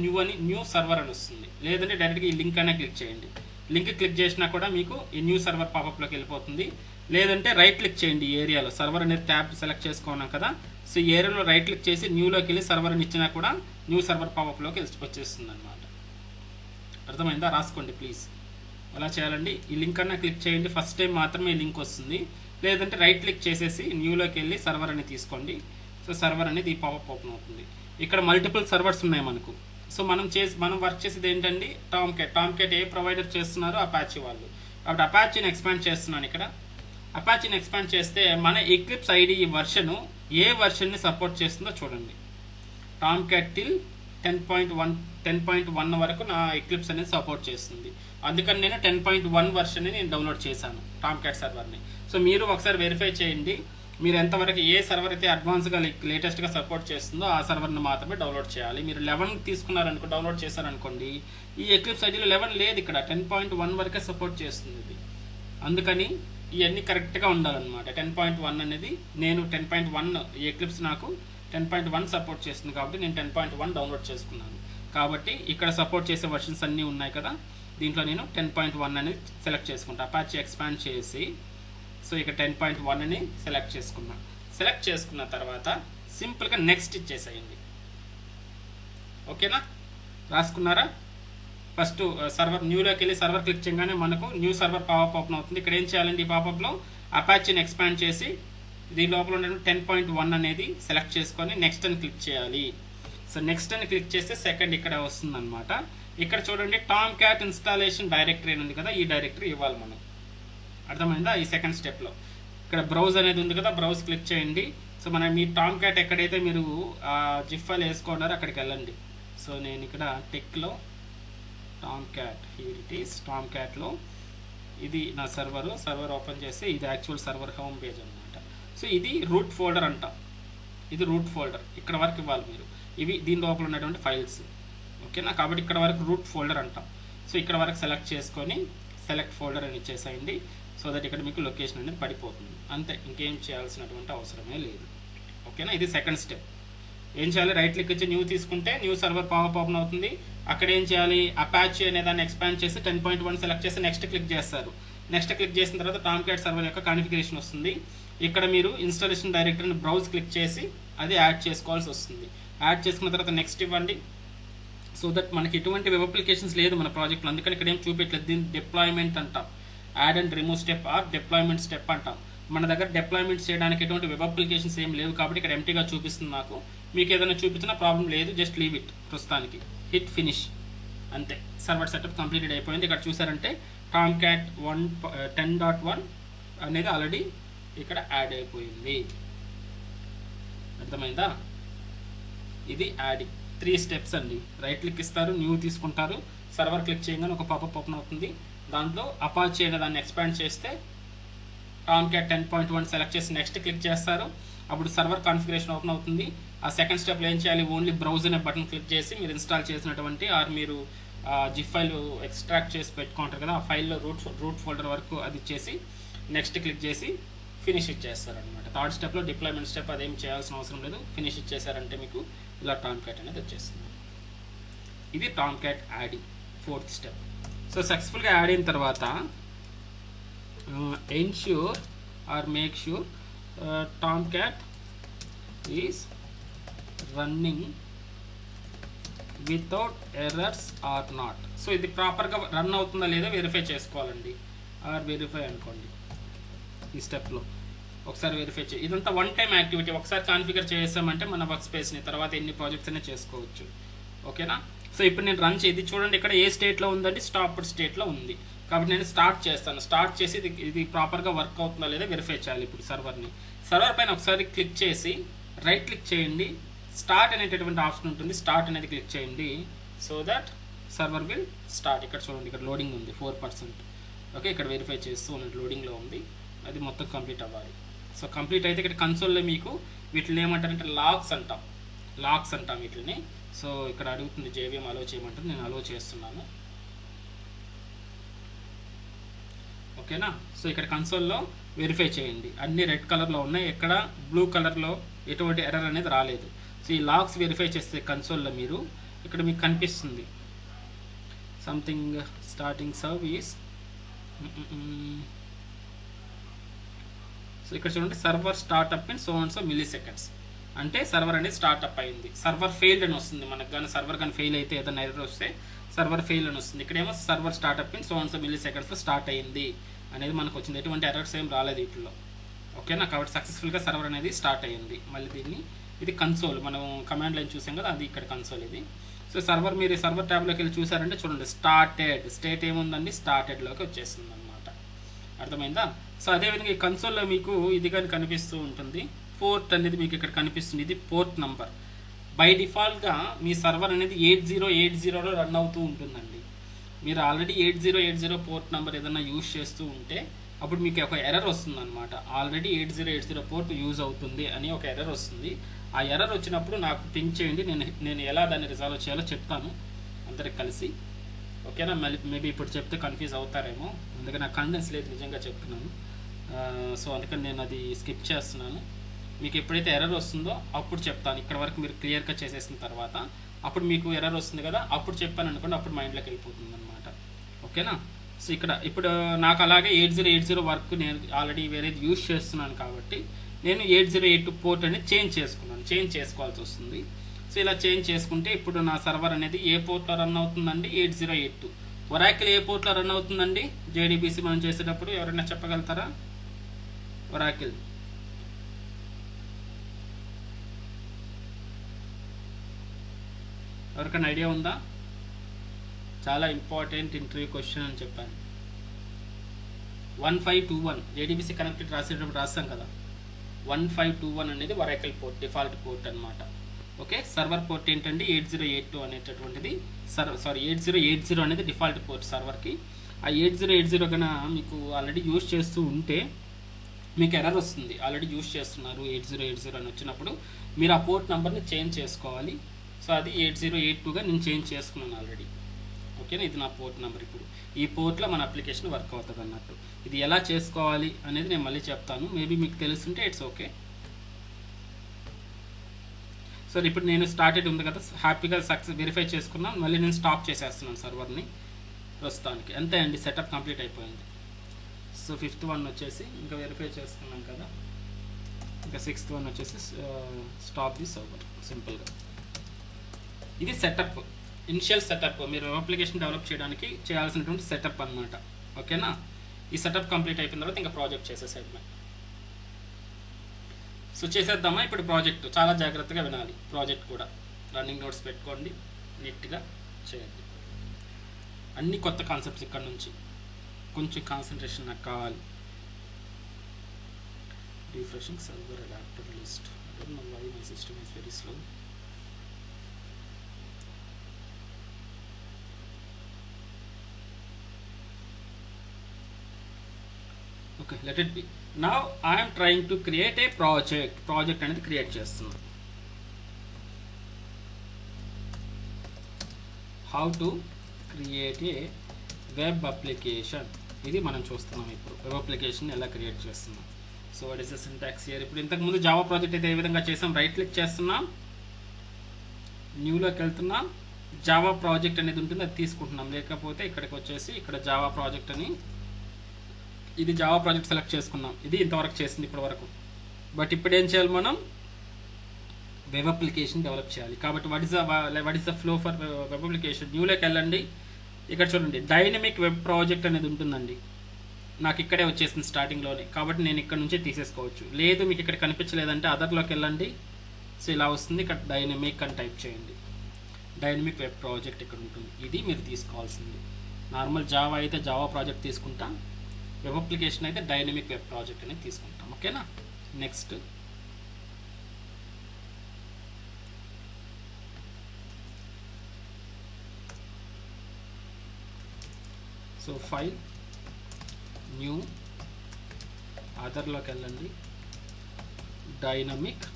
న్యూ సర్వర్ అని వస్తుంది. లేదంటే డైరెక్ట్గా ఈ లింక్ అయినా క్లిక్ చేయండి. లింక్ క్లిక్ చేసినా కూడా మీకు ఈ న్యూ సర్వర్ పాపప్లోకి వెళ్ళిపోతుంది. లేదంటే రైట్ క్లిక్ చేయండి ఈ ఏరియాలో, సర్వర్ అనేది ట్యాబ్ సెలెక్ట్ చేసుకున్నాం కదా. సో ఈ ఏరియాలో రైట్ క్లిక్ చేసి న్యూలోకి వెళ్ళి సర్వర్ అని ఇచ్చినా కూడా న్యూ సర్వర్ పాపప్లోకి వచ్చేస్తుంది అనమాట. అర్థమైందా? రాసుకోండి ప్లీజ్. ఎలా చేయాలండి, ఈ లింక్ అన్నా క్లిక్ చేయండి. ఫస్ట్ టైం మాత్రమే ఈ లింక్ వస్తుంది. లేదంటే రైట్ క్లిక్ చేసేసి న్యూలోకి వెళ్ళి సర్వర్ అని తీసుకోండి. సో సర్వర్ అనేది ఈ పాపప్ ఓపెన్ అవుతుంది. ఇక్కడ మల్టిపుల్ సర్వర్స్ ఉన్నాయి మనకు. సో మనం వర్క్ చేసేది ఏంటండి, టామ్క్యాట్ ఏ ప్రొవైడర్ చేస్తున్నారో అపాచీ వాళ్ళు. కాబట్టి అపాచీని ఎక్స్పాండ్ చేస్తున్నాను. ఇక్కడ అపాచీని ఎక్స్పాండ్ చేస్తే మన ఎక్లిప్స్ ఐడి వర్షను ఏ వర్షన్ని సపోర్ట్ చేస్తుందో చూడండి. టామ్క్యాట్ టిల్ 10.1 వరకు నా ఎక్లిప్స్ అనేది సపోర్ట్ చేస్తుంది. అందుకని నేను 10.1 వర్షన్ని నేను డౌన్లోడ్ చేశాను టామ్క్యాట్ సర్వర్ని. సో మీరు ఒకసారి వెరిఫై చేయండి, మీరు ఎంతవరకు ఏ సర్వర్ అయితే అడ్వాన్స్గా లేటెస్ట్గా సపోర్ట్ చేస్తుందో ఆ సర్వర్ని మాత్రమే డౌన్లోడ్ చేయాలి. మీరు 11 తీసుకున్నారనుకో, డౌన్లోడ్ చేశారనుకోండి, ఈ ఎక్లిప్స్ ఐడిలో 11 లేదు, ఇక్కడ 10.1 వరకే సపోర్ట్ చేస్తుంది ఇది. అందుకని ఇవన్నీ కరెక్ట్గా ఉండాలన్నమాట. 10.1 అనేది నేను 10.1 ఈ ఎక్లిప్స్ నాకు 10.1 సపోర్ట్ చేస్తుంది కాబట్టి నేను 10.1 డౌన్లోడ్ చేసుకున్నాను. కాబట్టి ఇక్కడ సపోర్ట్ చేసే వర్షన్స్ అన్నీ ఉన్నాయి కదా. దీంట్లో నేను 10.1 అనేది సెలెక్ట్ చేసుకుంటాను. అపాచీ ఎక్స్పాండ్ చేసి సో ఇక 10.1 అని సెలెక్ట్ చేసుకున్నా. సెలెక్ట్ చేసుకున్న తర్వాత సింపుల్గా నెక్స్ట్ ఇచ్చేసేయండి. ఓకేనా, రాసుకున్నారా? ఫస్ట్ సర్వర్ న్యూలోకి వెళ్ళి సర్వర్ క్లిక్ చేయగానే మనకు న్యూ సర్వర్ పాపప్ ఓపెన్ అవుతుంది. ఇక్కడ ఏం చేయాలండి, ఈ పాపప్లో అపాచీని ఎక్స్పాండ్ చేసి దీని లోపల ఉన్న 10.1 అనేది సెలెక్ట్ చేసుకొని నెక్స్ట్ అని క్లిక్ చేయాలి. సో నెక్స్ట్ అని క్లిక్ చేస్తే సెకండ్ ఇక్కడ వస్తుంది అనమాట. ఇక్కడ చూడండి టామ్ క్యాట్ ఇన్స్టాలేషన్ డైరెక్టరీ అని ఉంది కదా, ఈ డైరెక్టరీ ఇవ్వాలి మనం. అర్థమైందా? ఈ సెకండ్ స్టెప్లో ఇక్కడ బ్రౌజ్ అనేది ఉంది కదా, బ్రౌజ్ క్లిక్ చేయండి. సో మనం మీ టామ్ క్యాట్ ఎక్కడైతే మీరు జిప్ ఫైల్ వేసుకున్నారో అక్కడికి వెళ్ళండి. సో నేను ఇక్కడ టెక్లో Tomcat, here it is టామ్ క్యాట్లో ఇది నా సర్వర్ ఓపెన్ చేసి ఇది యాక్చువల్ సర్వర్ హోమ్ పేజ్ అనమాట. సో ఇది రూట్ ఫోల్డర్ అంటాం, ఇది రూట్ ఫోల్డర్. ఇక్కడ వరకు ఇవ్వాలి మీరు, ఇవి దీని లోపల ఉన్నటువంటి ఫైల్స్. ఓకేనా, కాబట్టి ఇక్కడ వరకు రూట్ ఫోల్డర్ అంటాం. సో ఇక్కడ వరకు సెలెక్ట్ చేసుకొని సెలెక్ట్ ఫోల్డర్ అని ఇచ్చేసేయండి. సో దట్ ఇక్కడ మీకు లొకేషన్ అనేది పడిపోతుంది. అంతే, ఇంకేం చేయాల్సినటువంటి అవసరమే లేదు. ఓకేనా, ఇది సెకండ్ స్టెప్. ఏం చేయాలి, రైట్ క్లిక్ ఇచ్చి న్యూ తీసుకుంటే న్యూ సర్వర్ పాపప్ ఓపెన్ అవుతుంది. అక్కడ ఏం చేయాలి, అపాచీ అనే దాన్ని ఎక్స్పాండ్ చేసి 10.1 సెలెక్ట్ చేసి నెక్స్ట్ క్లిక్ చేస్తారు. నెక్స్ట్ క్లిక్ చేసిన తర్వాత టామ్ క్యాట్ సర్వర్ యొక్క కాన్ఫిగరేషన్ వస్తుంది. ఇక్కడ మీరు ఇన్స్టాలేషన్ డైరెక్టరీని బ్రౌజ్ క్లిక్ చేసి అది యాడ్ చేసుకోవాల్సి వస్తుంది. యాడ్ చేసుకున్న తర్వాత నెక్స్ట్ ఇవ్వండి. సో దట్ మనకి ఎటువంటి వెబ్ అప్లికేషన్స్ లేదు మన ప్రాజెక్ట్లో, అందుకని ఇక్కడ ఏం చూపించలేదు. దీన్ని డిప్లాయ్మెంట్ అంటాం, add and remove step are deployment step అంటాం. మన దగ్గర డిప్లాయ్మెంట్స్ చేయడానికి ఎటువంటి వెబ్ అప్లికేషన్స్ ఏం లేవు కాబట్టి ఇక్కడ ఎంటీగా చూపిస్తుంది నాకు. మీకు ఏదైనా చూపించినా ప్రాబ్లం లేదు, జస్ట్ లీవ్ ఇట్ ప్రస్తుతానికి. హిట్ ఫినిష్, అంతే. సర్వర్ సెటప్ కంప్లీటెడ్ అయిపోయింది. ఇక్కడ చూసారంటే టామ్ క్యాట్ 10.1 అనేది ఆల్రెడీ ఇక్కడ యాడ్ అయిపోయింది. అర్థమైందా? ఇది యాడింగ్ 3 స్టెప్స్ అండి. రైట్ క్లిక్ ఇస్తారు, న్యూ తీసుకుంటారు, సర్వర్ క్లిక్ చేయగానే ఒక పాపప్ ఓపెన్ అవుతుంది. దాంట్లో అపాచీ అనే దాన్ని ఎక్స్పాండ్ చేస్తే టామ్ క్యాట్ 10.1 సెలెక్ట్ చేసి నెక్స్ట్ క్లిక్ చేస్తారు. అప్పుడు సర్వర్ కాన్ఫిగరేషన్ ఓపెన్ అవుతుంది. ఆ సెకండ్ స్టెప్లో ఏం చేయాలి, ఓన్లీ బ్రౌజ్ అనే బటన్ క్లిక్ చేసి మీరు ఇన్స్టాల్ చేసినటువంటి ఆర్ మీరు జిప్ ఫైల్ ఎక్స్ట్రాక్ట్ చేసి పెట్టుకుంటారు కదా, ఆ ఫైల్లో రూట్ ఫోల్డర్ వరకు అది ఇచ్చేసి నెక్స్ట్ క్లిక్ చేసి ఫినిష్ ఇచ్చేస్తారనమాట. థర్డ్ స్టెప్లో డిప్లాయ్మెంట్ స్టెప్ అదేం చేయాల్సిన అవసరం లేదు. ఫినిష్ ఇచ్చేసారంటే మీకు ఇలా టామ్ క్యాట్ అనేది వచ్చేస్తుంది. ఇది Tomcat adding fourth step. So సక్సెస్ఫుల్గా యాడ్ అయిన తర్వాత ensure or make sure Tomcat is running without errors or not. So ఇది ప్రాపర్గా రన్ అవుతుందా లేదా వెరిఫై చేసుకోవాలండి. ఆర్ వెరిఫై అనుకోండి ఈ స్టెప్లో ఒకసారి వెరిఫై చేయి. ఇదంతా వన్ టైం యాక్టివిటీ. ఒకసారి కాన్ఫిగర్ చేసామంటే మన వర్క్ స్పేస్ని తర్వాత ఎన్ని ప్రాజెక్ట్స్ అయినా చేసుకోవచ్చు. ఓకేనా, సో ఇప్పుడు నేను రన్ చేసి చూడండి ఇక్కడ ఏ స్టేట్లో ఉందండి, స్టాప్డ్ స్టేట్లో ఉంది. కాబట్టి నేను స్టార్ట్ చేస్తాను. స్టార్ట్ చేసి ఇది ప్రాపర్గా వర్క్ అవుతుందా లేదా వెరిఫై చేయాలి. ఇప్పుడు సర్వర్ పైన ఒకసారి క్లిక్ చేసి రైట్ క్లిక్ చేయండి, స్టార్ట్ అనేటటువంటి ఆప్షన్ ఉంటుంది, స్టార్ట్ అనేది క్లిక్ చేయండి. So that server will start. ఇక్కడ చూడండి ఇక్కడ లోడింగ్ ఉంది 4%. ఓకే, ఇక్కడ వెరిఫై చేస్తూ ఉన్నట్టు లోడింగ్లో ఉంది, అది మొత్తం కంప్లీట్ అవ్వాలి. సో కంప్లీట్ అయితే ఇక్కడ కన్సోల్లో మీకు వీటిని ఏమంటారంటే లాగ్స్ అంటాం వీటిని. సో ఇక్కడ అడుగుతుంది జేవిఎం అలో చేయమంటుంది, నేను అలో చేస్తున్నాను. ఓకేనా, సో ఇక్కడ కన్సోల్లో వెరిఫై చేయండి. అన్ని రెడ్ కలర్లో ఉన్నాయి, ఎక్కడ బ్లూ కలర్లో ఎటువంటి ఎర్రర్ అనేది రాలేదు. సో ఈ లాగ్స్ వెరిఫై చేస్తే కన్సోల్లో మీరు ఇక్కడ మీకు కనిపిస్తుంది సంథింగ్ స్టార్టింగ్ సర్వీస్. సో ఇక్కడ చూడండి server startup in so and so milli seconds, అంటే సర్వర్ అనేది స్టార్ట్అప్ అయింది. సర్వర్ ఫెయిల్డ్ అని వస్తుంది మనకు, కానీ సర్వర్ కానీ ఫెయిల్ అయితే ఏదైనా ఎర్రర్ వస్తే సర్వర్ ఫెయిల్ అని వస్తుంది. ఇక్కడేమో server startup in so and so milli సెకండ్స్లో స్టార్ట్ అయింది అనేది మనకు వచ్చింది. ఎటువంటి ఎర్రర్స్ ఏం రాలేదు వీటిలో. ఓకేనా, కాబట్టి సక్సెస్ఫుల్గా సర్వర్ అనేది స్టార్ట్ అయ్యింది. మళ్ళీ ఇది కన్సోల్, మనం కమాండ్ లైన్ చూసాం కదా, అది ఇక్కడ కన్సోల్ ఇది. సో సర్వర్ మీరు సర్వర్ ట్యాబ్లోకి వెళ్ళి చూసారంటే చూడండి స్టార్టెడ్ స్టేట్ ఏముందండి, స్టార్టెడ్లోకి వచ్చేస్తుంది అనమాట. అర్థమైందా? సో అదేవిధంగా ఈ కన్సోల్లో మీకు ఇది కానీ కనిపిస్తూ ఉంటుంది, పోర్ట్ అనేది మీకు ఇక్కడ కనిపిస్తుంది. ఇది పోర్ట్ నంబర్. బై డిఫాల్ట్గా మీ సర్వర్ అనేది 8080లో రన్ అవుతూ ఉంటుందండి. మీరు ఆల్రెడీ 8080 పోర్ట్ నెంబర్ ఏదైనా యూజ్ చేస్తూ ఉంటే అప్పుడు మీకు ఒక ఎర్రర్ వస్తుంది అనమాట. ఆల్రెడీ 8080 పోర్ట్ యూజ్ అవుతుంది అని ఒక ఎర్రర్ వస్తుంది. ఆ ఎర్రర్ వచ్చినప్పుడు నాకు పింక్ చేయండి, నేను ఎలా దాన్ని రిజాల్వ్ చేయాలో చెప్తాను అందరికి కలిసి. ఓకేనా, మేబీ ఇప్పుడు చెప్తే కన్ఫ్యూజ్ అవుతారేమో, అందుకని నాకు కాన్ఫిడెన్స్ లేదు నిజంగా చెప్తున్నాను. సో అందుకని నేను అది స్కిప్ చేస్తున్నాను. మీకు ఎప్పుడైతే ఎర్రర్ వస్తుందో అప్పుడు చెప్తాను. ఇక్కడ వరకు మీరు క్లియర్గా చేసేసిన తర్వాత అప్పుడు మీకు ఎర్రర్ వస్తుంది కదా, అప్పుడు చెప్పాను అనుకోండి, అప్పుడు మైండ్లోకి వెళ్ళిపోతుంది అనమాట. ఓకే. ఓకేనా. సో ఇక్కడ ఇప్పుడు నాకు అలాగే 8080 వర్క్ నేను ఆల్రెడీ వేరేది యూజ్ చేస్తున్నాను కాబట్టి నేను 8082 పోర్ట్ అనేది చేంజ్ చేసుకోవాల్సి వస్తుంది. సో ఇలా చేంజ్ చేసుకుంటే ఇప్పుడు నా సర్వర్ అనేది ఏ పోర్ట్లో రన్ అవుతుందండి, 8082. ఒరాకిల్ ఏ పోర్ట్లో రన్ అవుతుందండి JDBC మనం చేసేటప్పుడు? ఎవరైనా చెప్పగలుగుతారా? ఒరాకిల్ ఎవరికైనా ఐడియా ఉందా? చాలా ఇంపార్టెంట్ ఇంటర్వ్యూ క్వశ్చన్ అని చెప్పాను. 1521 JDBC కనెక్టెడ్ రాసేటప్పుడు రాస్తాం కదా, 1521 అనేది ఒరాకిల్ పోర్ట్, డిఫాల్ట్ పోర్ట్ అనమాట. ఓకే, సర్వర్ పోర్ట్ ఏంటండి 8082 అనేటటువంటిది. 8080 అనేది డిఫాల్ట్ పోర్ట్ సర్వర్కి. ఆ 8080 కన్నా మీకు ఆల్రెడీ యూజ్ చేస్తూ ఉంటే మీకు ఎర్రర్ వస్తుంది. ఆల్రెడీ యూజ్ చేస్తున్నారు 8080 అని వచ్చినప్పుడు మీరు ఆ పోర్ట్ నెంబర్ని చేంజ్ చేసుకోవాలి. సో అది 8082గా నేను చేంజ్ చేసుకున్నాను ఆల్రెడీ. ఓకేనా, ఇది నా పోర్ట్ నెంబర్. ఇప్పుడు ఈ పోర్ట్లో మన అప్లికేషన్ వర్క్ అవుతుంది అన్నట్టు. ఇది ఎలా చేసుకోవాలి అనేది నేను మళ్ళీ చెప్తాను, మేబీ మీకు తెలుసుంటే ఇట్స్ ఓకే. సో ఇప్పుడు నేను స్టార్టెడ్ ఉంది కదా, హ్యాపీగా సక్సెస్ వెరిఫై చేసుకున్నాను. మళ్ళీ నేను స్టాప్ చేసేస్తున్నాను సర్వర్ని ప్రస్తుతానికి. అంతే అండి, సెటప్ కంప్లీట్ అయిపోయింది. సో 5th one వచ్చేసి ఇంకా వెరిఫై చేసుకున్నాం కదా, ఇంకా 6th one వచ్చేసి స్టాప్ ది సర్వర్. సింపుల్గా ఇది సెటప్, ఇనిషియల్ సెటప్. మీరు అప్లికేషన్ డెవలప్ చేయడానికి చేయాల్సినటువంటి సెటప్ అనమాట. ఓకేనా, ఈ సెటప్ కంప్లీట్ అయిపోయిన తర్వాత ఇంకా ప్రాజెక్ట్ చేసేసేద్దాం. సో చేసేద్దామా ఇప్పుడు ప్రాజెక్ట్? చాలా జాగ్రత్తగా వినాలి. ప్రాజెక్ట్ కూడా రన్నింగ్ నోట్స్ పెట్టుకోండి, నీట్గా చేయండి. అన్ని కొత్త కాన్సెప్ట్స్ ఇక్కడ నుంచి, కొంచెం కాన్సన్ట్రేషన్ నాకు కావాలి. Refreshing server adapter list. I don't know why my system is very slow. Okay, let it be. Now I'm trying to create a project అనేది క్రియేట్ చేస్తున్నాను. How to create a web application, ఇది మనం చూస్తున్నాం ఇప్పుడు. Web application ఎలా create చేస్తున్నాం. So what is the syntax here? ఇప్పుడు ఇంతకుముందు జావా ప్రాజెక్ట్ అయితే ఏ విధంగా చేసాం, రైట్ క్లిక్ చేస్తున్నాం, న్యూలోకి వెళ్తున్నాం, జావా ప్రాజెక్ట్ అనేది ఉంటుంది అది తీసుకుంటున్నాం. లేకపోతే ఇక్కడికి వచ్చేసి ఇక్కడ జావా ప్రాజెక్ట్ అని, ఇది జావా ప్రాజెక్ట్ సెలెక్ట్ చేసుకున్నాం. ఇది ఇంతవరకు చేసింది ఇప్పటి వరకు. బట్ ఇప్పుడు ఏం చేయాలి, మనం వెబ్ అప్లికేషన్ డెవలప్ చేయాలి. కాబట్టి what is the flow for web application? న్యూలోకి వెళ్ళండి, ఇక్కడ చూడండి డైనమిక్ వెబ్ ప్రాజెక్ట్ అనేది ఉంటుందండి. నాకు ఇక్కడే వచ్చేసింది స్టార్టింగ్లోనే, కాబట్టి నేను ఇక్కడ నుంచే తీసేసుకోవచ్చు. లేదు మీకు ఇక్కడ కనిపించలేదంటే అదర్లోకి వెళ్ళండి. సో ఇలా వస్తుంది, ఇక్కడ డైనమిక్ అని టైప్ చేయండి. డైనమిక్ వెబ్ ప్రాజెక్ట్ ఇక్కడ ఉంటుంది, ఇది మీరు తీసుకోవాల్సింది. నార్మల్ జావా అయితే జావా ప్రాజెక్ట్ తీసుకుంటాం, వెబ్ అప్లికేషన్ అయితే డైనమిక్ వెబ్ ప్రాజెక్ట్ అనేది తీసుకుంటాం. ఓకేనా, నెక్స్ట్ సో ఫైల్, న్యూ, అదర్లోకి వెళ్ళండి, డైనమిక్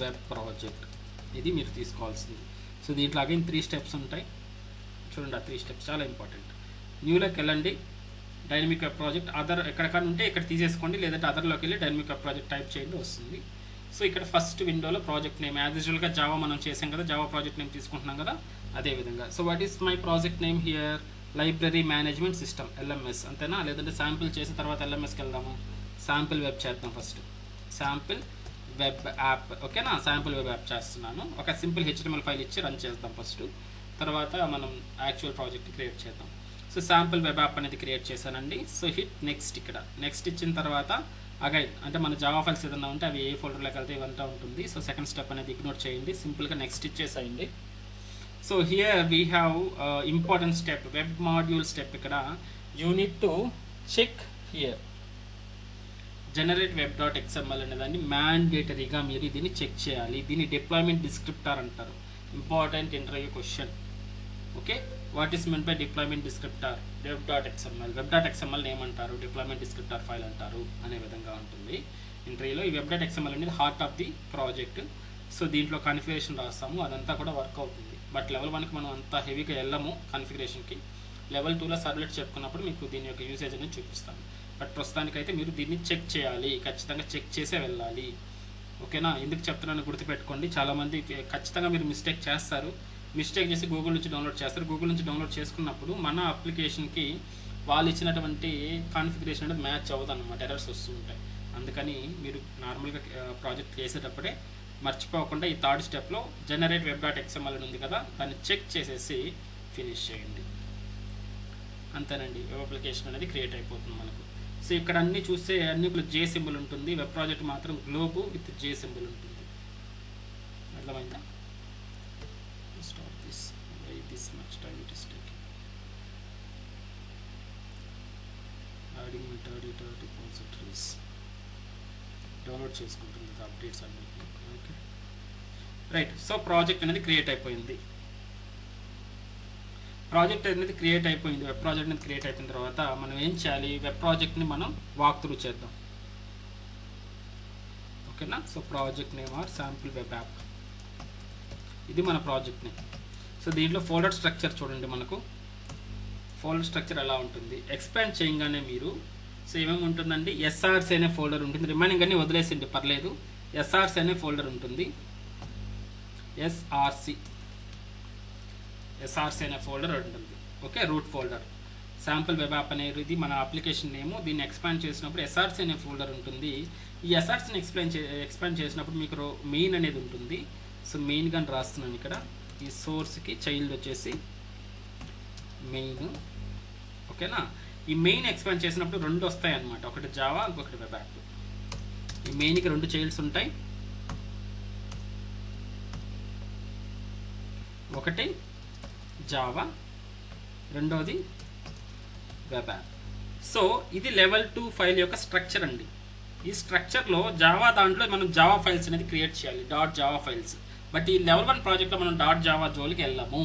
వెబ్ ప్రాజెక్ట్, ఇది మీరు తీసుకోవాల్సింది. సో దీంట్లో అగైన్ 3 steps ఉంటాయి చూడండి. ఆ 3 steps చాలా ఇంపార్టెంట్. న్యూలోకి వెళ్ళండి, డైనమిక్ వెబ్ ప్రాజెక్ట్, అదర్ ఎక్కడికన్నా ఉంటే ఇక్కడ తీసేసుకోండి, లేదంటే అదర్లోకి వెళ్ళి డైనమిక్ వెబ్ ప్రాజెక్ట్ టైప్ చేయండి, వస్తుంది. సో ఇక్కడ ఫస్ట్ విండోలో ప్రాజెక్ట్ నేమ్ యాజ్ యూజువల్గా జావా మనం చేసాం కదా, జావా ప్రాజెక్ట్ నేమ్ తీసుకుంటున్నాం కదా, అదేవిధంగా. So what is my project name here? Library management system, LMS, అంతేనా? లేదంటే శాంపిల్ చేసిన తర్వాత LMSకి వెళ్దాము. శాంపిల్ వెబ్ చేద్దాం ఫస్ట్, శాంపిల్ వెబ్ యాప్. ఓకేనా, శాంపిల్ వెబ్ యాప్ చేస్తున్నాను. ఒక సింపుల్ HTML ఫైల్ ఇచ్చి రన్ చేద్దాం ఫస్ట్, తర్వాత మనం యాక్చువల్ ప్రాజెక్ట్ క్రియేట్ చేద్దాం. సో శాంపిల్ వెబ్ యాప్ అనేది క్రియేట్ చేశానండి. So hit next. ఇక్కడ నెక్స్ట్ ఇచ్చిన తర్వాత అగైన్ అంటే మన జావా ఫైల్స్ ఏదైనా ఉంటే అవి ఏ ఫోల్డర్లోకి వెళ్తే ఇవంతా ఉంటుంది. సో సెకండ్ స్టెప్ అనేది ఇగ్నోర్ చేయండి, సింపుల్గా నెక్స్ట్ ఇచ్చేసేయండి. So here we have important step, web module step. ఇక్కడ you need to check here generate web.xml అనేదాన్ని మ్యాండేటరీగా మీరు దీన్ని చెక్ చేయాలి. దీన్ని డిప్లాయ్మెంట్ డిస్క్రిప్టర్ అంటారు. Important interview question. Okay, what is meant by deployment descriptor? web.xml. web.xml ఏమంటారు? Deployment డిస్క్రిప్టర్ file అంటారు అనే విధంగా ఉంటుంది ఇంటర్వ్యూలో. ఈ web.xml అనేది heart of the project. So దీంట్లో కాన్ఫిగరేషన్ రాస్తాము, అదంతా కూడా వర్క్ అవుతుంది. బట్ లెవెల్ 1కి మనం అంత హెవీగా వెళ్ళము కాన్ఫిగరేషన్కి. లెవెల్ 2లో సర్వ్లెట్ చెప్పుకున్నప్పుడు మీకు దీని యొక్క యూసేజ్ అనేది చూపిస్తాను. బట్ ప్రస్తుతానికైతే మీరు దీన్ని చెక్ చేయాలి, ఖచ్చితంగా చెక్ చేసే వెళ్ళాలి. ఓకేనా, ఎందుకు చెప్తున్నాను గుర్తుపెట్టుకోండి. చాలామంది ఖచ్చితంగా మీరు మిస్టేక్ చేస్తారు, మిస్టేక్ చేసి గూగుల్ నుంచి డౌన్లోడ్ చేస్తారు. గూగుల్ నుంచి డౌన్లోడ్ చేసుకున్నప్పుడు మన అప్లికేషన్కి వాళ్ళు ఇచ్చినటువంటి కాన్ఫిగరేషన్ అనేది మ్యాచ్ అవ్వదు అనమాట, ఎర్రర్స్ వస్తూ ఉంటాయి. అందుకని మీరు నార్మల్గా ప్రాజెక్ట్ చేసేటప్పుడే మర్చిపోకుండా ఈ థర్డ్ స్టెప్లో జనరేట్ web.xml అని ఉంది కదా, దాన్ని చెక్ చేసేసి ఫినిష్ చేయండి. అంతేనండి, వెబ్ అప్లికేషన్ అనేది క్రియేట్ అయిపోతుంది మనకు. సో ఇక్కడ అన్ని చూస్తే అన్ని జే సింబల్ ఉంటుంది, వెబ్ ప్రాజెక్ట్ మాత్రం గ్లోబ్ విత్ జే సింబల్ ఉంటుంది. అర్థమైందా? Stop this, why this much time it is taking. Adding method repositories download చేసుకుంటుంది అప్డేట్స్ అన్ని. Okay right. సో ప్రాజెక్ట్ అనేది క్రియేట్ అయిపోయింది. వెబ్ ప్రాజెక్ట్ అనేది క్రియేట్ అయిపోయిన తర్వాత మనం ఏం చేయాలి, వెబ్ ప్రాజెక్ట్ని మనం వాక్ త్రూ చేద్దాం. ఓకేనా? So project name or sample web app, ఇది మన ప్రాజెక్ట్ నేమ్. సో దీంట్లో ఫోల్డర్ స్ట్రక్చర్ చూడండి, మనకు ఫోల్డర్ స్ట్రక్చర్ ఎలా ఉంటుంది. ఎక్స్పాండ్ చేయగానే మీరు సో ఏమేమి ఉంటుందండి, ఎస్ఆర్సి అనే ఫోల్డర్ ఉంటుంది. రిమైనింగ్ అన్ని వదిలేసిండి పర్లేదు, ఎస్ఆర్సి అనే ఫోల్డర్ ఉంటుంది. ఎస్ఆర్సి అనే ఫోల్డర్ ఉంటుంది. Okay, root folder. Sample web app అనేది మన అప్లికేషన్ నేము. దీన్ని ఎక్స్పాండ్ చేసినప్పుడు ఎస్ఆర్సి అనే ఫోల్డర్ ఉంటుంది. ఈ ఎస్ఆర్సిని ఎక్స్పాండ్ చేసినప్పుడు మీకు మెయిన్ అనేది ఉంటుంది. సో మెయిన్ గాని రాస్తున్నాను ఇక్కడ. ఈ సోర్స్కి చైల్డ్ వచ్చేసి మెయిన్. ఓకేనా? ఈ మెయిన్ ఎక్స్పాండ్ చేసినప్పుడు రెండు వస్తాయి అన్నమాట, ఒకటి జావా, ఇంకొకటి వెబ్ యాప్. ఈ మెయిన్కి రెండు చైల్డ్స్ ఉంటాయి, ఒకటి జావా, రెండోది వెబ్ యాప్. సో ఇది లెవెల్ 2 ఫైల్ యొక్క స్ట్రక్చర్ అండి. ఈ స్ట్రక్చర్లో జావా దాంట్లో మనం జావా ఫైల్స్ అనేది క్రియేట్ చేయాలి, .java ఫైల్స్. బట్ ఈ లెవెల్ 1 ప్రాజెక్ట్లో మనం .java జోలికి వెళ్ళాము.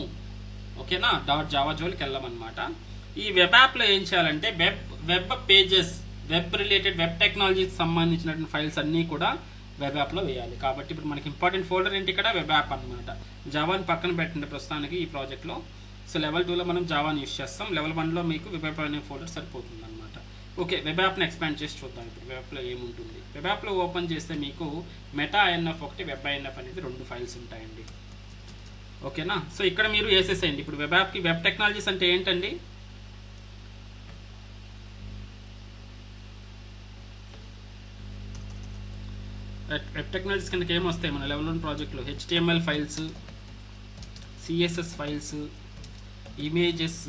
ఓకేనా? .java జోలికి వెళ్ళామన్నమాట. ఈ వెబ్ యాప్లో ఏం చేయాలంటే web pages, web related, web టెక్నాలజీకి సంబంధించినటువంటి ఫైల్స్ అన్నీ కూడా వెబ్ యాప్లో వేయాలి. కాబట్టి ఇప్పుడు మనకి ఇంపార్టెంట్ ఫోల్డర్ ఏంటి ఇక్కడ, వెబ్ యాప్ అనమాట. జావాని పక్కన పెట్టండి ప్రస్తుతానికి ఈ ప్రాజెక్ట్లో. సో లెవెల్ 2లో మనం జావాని యూస్ చేస్తాం, లెవెల్ 1లో మీకు వెబ్ యాప్ అనే ఫోల్డర్ సరిపోతుంది అనమాట. ఓకే, వెబ్ యాప్ని ఎక్స్పాండ్ చేసి చూద్దాం ఇప్పుడు వెబ్ యాప్లో ఏముంటుంది. వెబ్ యాప్లో ఓపెన్ చేస్తే మీకు మెటా-INF ఒకటి, వెబ్-INF అనేది 2 ఫైల్స్ ఉంటాయండి. ఓకేనా? సో ఇక్కడ మీరు వేసేసేయండి. ఇప్పుడు వెబ్ యాప్కి వెబ్ టెక్నాలజీస్ అంటే ఏంటండి, వెబ్ టెక్నాలజీస్ కిందకి ఏమొస్తాయి మన లెవెల్ 1 ప్రాజెక్ట్లో, HTML files, CSS files, images,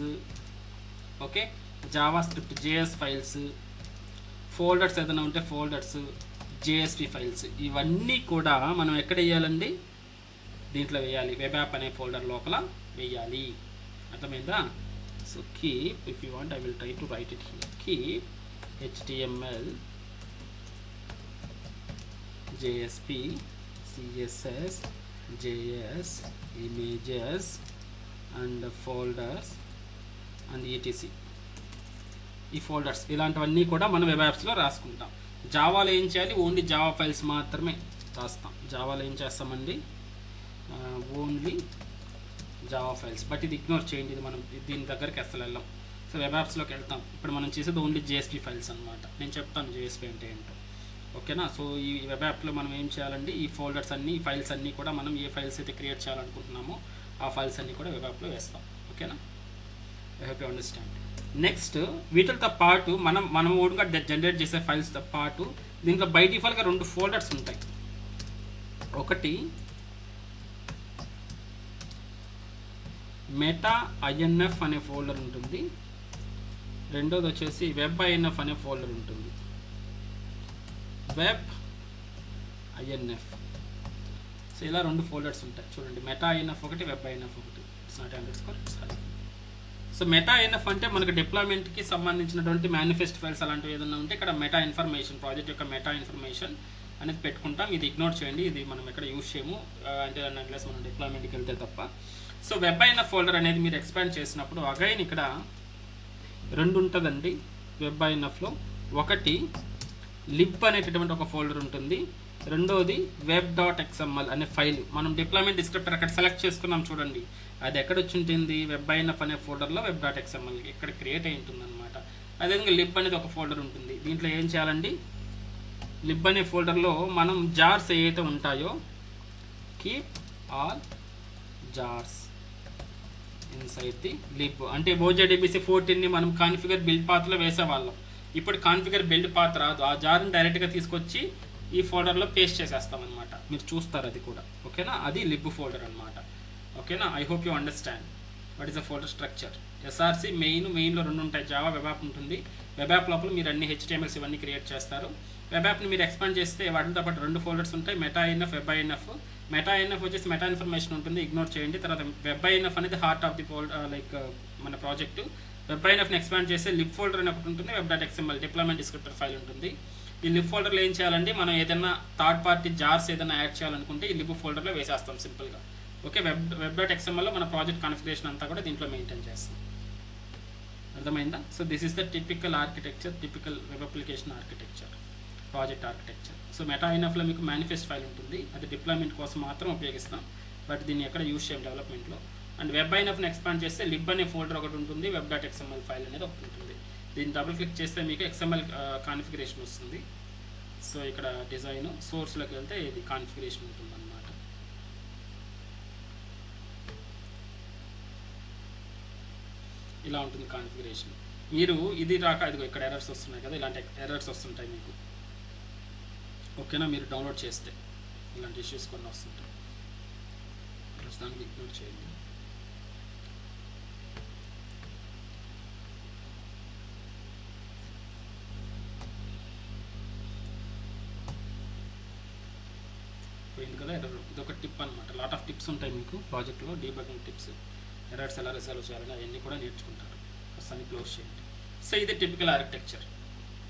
okay, Java script, JS files, folders ఏదైనా ఉంటే ఫోల్డర్స్, JSP ఫైల్స్, ఇవన్నీ కూడా మనం ఎక్కడ వేయాలండి, దీంట్లో వేయాలి, వెబ్ యాప్ అనే ఫోల్డర్ లోపల వేయాలి. అర్థమైందా? So keep, if you want I will try to right it here, keep HTML, JSP, CSS, JS, images and folders and etc. ఈ ఫోల్డర్స్ ఇలాంటివన్నీ కూడా మనం వెబ్ యాప్స్లో రాసుకుంటాం. జావాలో ఏం చేయాలి, ఓన్లీ జావా ఫైల్స్ మాత్రమే రాస్తాం. జావాలో ఏం చేస్తామండి, ఓన్లీ జావా ఫైల్స్. బట్ ఇది ఇగ్నోర్ చేయండి, ఇది మనం దీని దగ్గరికి అసలు వెళ్ళాం. సో వెబ్ యాప్స్లోకి వెళ్తాం. ఇప్పుడు మనం చేసేది ఓన్లీ JSP ఫైల్స్ అనమాట. నేను చెప్తాను JSP అంటే ఏంటో. ఓకేనా? సో ఈ వెబ్ యాప్లో మనం ఏం చేయాలండి, ఈ ఫోల్డర్స్ అన్నీ, ఈ ఫైల్స్ అన్నీ కూడా మనం ఏ ఫైల్స్ అయితే క్రియేట్ చేయాలనుకుంటున్నామో ఆ ఫైల్స్ అన్నీ కూడా వెబ్ యాప్లో వేస్తాం. ఓకేనా? I hope you understand. Next వీటితో పాటు మనం ఓన్గా జనరేట్ చేసే ఫైల్స్తో పాటు దీంట్లో బై డిఫాల్ట్గా 2 ఫోల్డర్స్ ఉంటాయి. ఒకటి మెటా-INF అనే ఫోల్డర్ ఉంటుంది, రెండోది వచ్చేసి వెబ్-INF అనే ఫోల్డర్ ఉంటుంది. వెబ్-INF. సో ఇలా 2 ఫోల్డర్స్ ఉంటాయి చూడండి, మెటా-INF ఒకటి, వెబ్-INF ఒకటి. It's not underscore, it's high. So మెటా-INF అంటే మనకు డిప్లాయ్మెంట్కి సంబంధించినటువంటి మేనిఫెస్ట్ ఫైల్స్ అలాంటివి ఏదైనా ఉంటే ఇక్కడ మెటా ఇన్ఫర్మేషన్, ప్రాజెక్ట్ యొక్క మెటా ఇన్ఫర్మేషన్ అనేది పెట్టుకుంటాం. ఇది ఇగ్నోర్ చేయండి, ఇది మనం ఎక్కడ యూజ్ చేయము అంటే అన్లెస్ మనం డిప్లాయ్మెంట్కి వెళ్తే తప్ప. సో వెబ్-INF ఫోల్డర్ అనేది మీరు ఎక్స్పాండ్ చేసినప్పుడు అగైన్ ఇక్కడ 2 ఉంటుందండి వెబ్-INFలో. ఒకటి లిబ్ అనేటటువంటి ఒక ఫోల్డర్ ఉంటుంది, రెండోది web.xml అనే ఫైల్. మనం డిప్లాయ్మెంట్ డిస్క్రిప్టర్ అక్కడ సెలెక్ట్ చేసుకున్నాం చూడండి, అది ఎక్కడ వచ్చి ఉంటుంది, వెబ్-INF అనే ఫోల్డర్లో web.xml ఇక్కడ క్రియేట్ అయి ఉంటుంది అనమాట. అదేవిధంగా లిబ్ అనేది ఒక ఫోల్డర్ ఉంటుంది. దీంట్లో ఏం చేయాలండి, లిబ్ అనే ఫోల్డర్లో మనం జార్స్ ఏవైతే ఉంటాయో, keep all jars inside the lib. అంటే MongoDB 14ని మనం కాన్ఫిగర్ బిల్డ్ పాత్లో వేసేవాళ్ళం. ఇప్పుడు కాన్ఫిగర్ బిల్డ్ పాత్ రాదు, ఆ జార్ని డైరెక్ట్గా తీసుకొచ్చి ఈ ఫోల్డర్లో పేస్ట్ చేసేస్తాం అనమాట. మీరు చూస్తారు అది కూడా. ఓకేనా, అది లిబ్ ఫోల్డర్ అనమాట. ఓకేనా, I hope you understand what is the folder structure. SRC మెయిన్లో 2 ఉంటాయి. జావా వెబ్ యాప్ ఉంటుంది. వెబ్ యాప్ లోపల మీరు అన్ని HTMLs ఇవన్నీ క్రియేట్ చేస్తారు. వెబ్ యాప్ని మీరు ఎక్స్పాండ్ చేస్తే వాటితో పాటు 2 ఫోల్డర్స్ ఉంటాయి, META-INF, WebINF. META-INF వచ్చేసి మెటా ఇన్ఫర్మేషన్ ఉంటుంది, ఇగ్నోర్ చేయండి. తర్వాత WebINF అనేది heart of the folder, like మన ప్రాజెక్ట్. WebINFని ఎక్స్పాండ్ చేస్తే లిబ్ ఫోల్డర్ అని ఒకటి ఉంటుంది, web.xml డిప్లాయ్మెంట్ డిస్క్రిప్టర్ ఫైల్ ఉంటుంది. ఈ లిబ్ ఫోల్డర్లో ఏం చేయాలండి, మనం ఏదైనా థర్డ్ పార్టీ జార్స్ ఏదైనా యాడ్ చేయాలనుకుంటే ఈ లిబ్ ఫోల్డర్లో వేసేస్తాం సింపుల్గా. ఓకే, web.xmlలో మన ప్రాజెక్ట్ కాన్ఫిగరేషన్ అంతా కూడా దీంట్లో మెయింటైన్ చేస్తాం. అర్థమైందా? So this is the typical architecture, typical web application architecture, project architecture. So META-INFలో మీకు మేనిఫెస్ట్ ఫైల్ ఉంటుంది, అది డిప్లాయ్మెంట్ కోసం మాత్రం ఉపయోగిస్తాం, బట్ దీన్ని ఎక్కడ యూజ్ చేయం డెవలప్మెంట్లో. అండ్ WebINFని ఎక్స్పాండ్ చేస్తే లిబ్ అనే ఫోల్డర్ ఒకటి ఉంటుంది, web.xml ఫైల్ అనేది ఒకటి ఉంటుంది. దీన్ని డబుల్ క్లిక్ చేస్తే మీకు XML కాన్ఫిగరేషన్ వస్తుంది. సో ఇక్కడ డిజైన్ సోర్స్లోకి వెళ్తే ఇది కాన్ఫిగరేషన్ ఉంటుంది అన్నమాట. ఇలా ఉంటుంది కాన్ఫిగరేషన్. మీరు ఇది రాక ఇదిగో ఇక్కడ ఎర్రర్స్ వస్తున్నాయి కదా, ఇలాంటి ఎర్రర్స్ వస్తుంటాయి మీకు. ఓకేనా, మీరు డౌన్లోడ్ చేస్తే ఇలాంటి ఇష్యూస్ కొన్ని వస్తుంటాయి, ప్రస్తుతానికి ఇగ్నోర్ చేయండి. పోయింది కదా ఎర్రర్. ఇది ఒక టిప్ అనమాట. లాట్ ఆఫ్ టిప్స్ ఉంటాయి మీకు ప్రాజెక్ట్లో, డీబగింగ్ టిప్స్, ఎర్రర్స్ ఎలా రిజాల్వ్ చేయాలని అవన్నీ కూడా నేర్చుకుంటారు. ప్రస్తుతానికి క్లోజ్ చేయండి. సో ఇది టిపికల్ ఆర్కిటెక్చర్.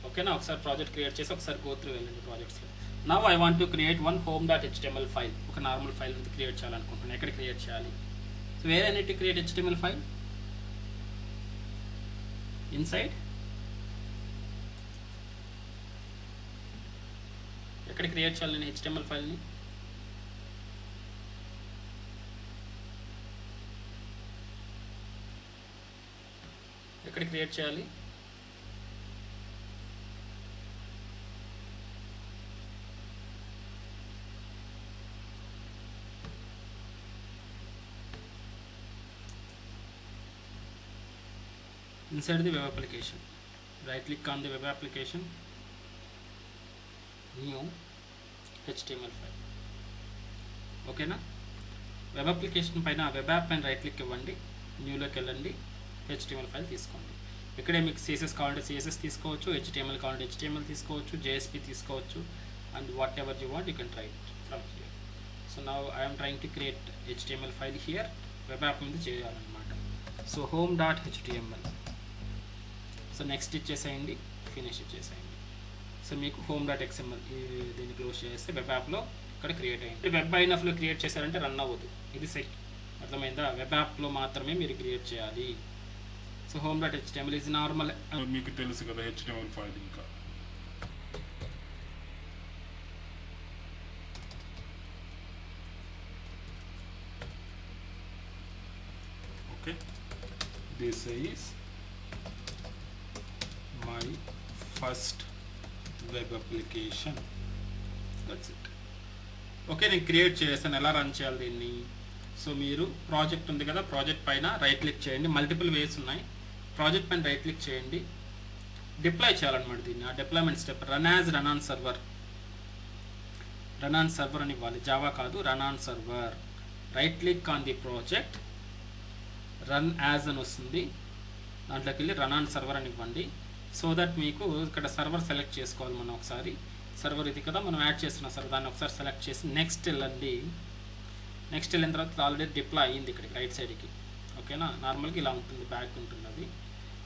ఓకేనా, ఒకసారి ప్రాజెక్ట్ క్రియేట్ చేసి ఒకసారి గో త్రూ వెళ్ళండి ప్రాజెక్ట్స్లో. Now I want to create one home.html file. ఒక నార్మల్ ఫైల్ క్రియేట్ చేయాలనుకుంటున్నాను. ఎక్కడ క్రియేట్ చేయాలి? So where I need to create HTML file? Inside. ఎక్కడ క్రియేట్ చేయాలి నేను HTML ఫైల్ని? ఎక్కడ క్రియేట్ చేయాలి? inside the web application. Right click on the web application, new HTML file. ఓకేనా, వెబ్ అప్లికేషన్ పైన వెబ్ యాప్ పైన రైట్ క్లిక్ ఇవ్వండి, న్యూలోకి వెళ్ళండి, HTML ఫైల్ తీసుకోండి. ఇక్కడే మీకు CSS కావాలంటే CSS తీసుకోవచ్చు, HTML కావాలంటే HTML తీసుకోవచ్చు, JSP తీసుకోవచ్చు, and what ever you want you can try from here. So now I'm trying to create HTML file here. Web app మీద చేయాలన్నమాట. So home.html. సో నెక్స్ట్ ఇచ్చేసేయండి, ఫినిష్ ఇచ్చేసేయండి. So మీకు home.xml దీన్ని close చేస్తే web యాప్లో ఇక్కడ క్రియేట్ అయ్యింది. WebINFలో క్రియేట్ చేశారంటే రన్ అవ్వదు, ఇది సెట్. అర్థమైందా? వెబ్ యాప్లో మాత్రమే మీరు క్రియేట్ చేయాలి. సో home.html ఇది నార్మల్, మీకు తెలుసు కదా HTML ఫైల్. ఇంకా okay, this is my first web application. That's it. Okay, నేను క్రియేట్ చేశాను. ఎలా రన్ చేయాలి దీన్ని? సో మీరు ప్రాజెక్ట్ ఉంది కదా, ప్రాజెక్ట్ పైన రైట్ క్లిక్ చేయండి. మల్టిపుల్ వేస్ ఉన్నాయి. ప్రాజెక్ట్ పైన రైట్ క్లిక్ చేయండి, డిప్లాయ్ చేయాలన్నమాట దీన్ని. ఆ deployment step run on server. Run on server అని ఇవ్వాలి, జావా కాదు, run on server. Right click on the project, run as అని వస్తుంది, దాంట్లోకి వెళ్ళి రన్ ఆన్ సర్వర్ అని ఇవ్వండి. సో దట్ మీకు ఇక్కడ సర్వర్ సెలెక్ట్ చేసుకోవాలి మనం. ఒకసారి సర్వర్ ఇది కదా మనం యాడ్ చేస్తున్న సర్వర్, దాన్ని ఒకసారి సెలెక్ట్ చేసి నెక్స్ట్ వెళ్ళండి. నెక్స్ట్ వెళ్ళిన తర్వాత ఆల్రెడీ డిప్లాయ్ అయ్యింది ఇక్కడికి రైట్ సైడ్కి. ఓకేనా, నార్మల్గా ఇలా ఉంటుంది, బ్యాక్ ఉంటుంది, అది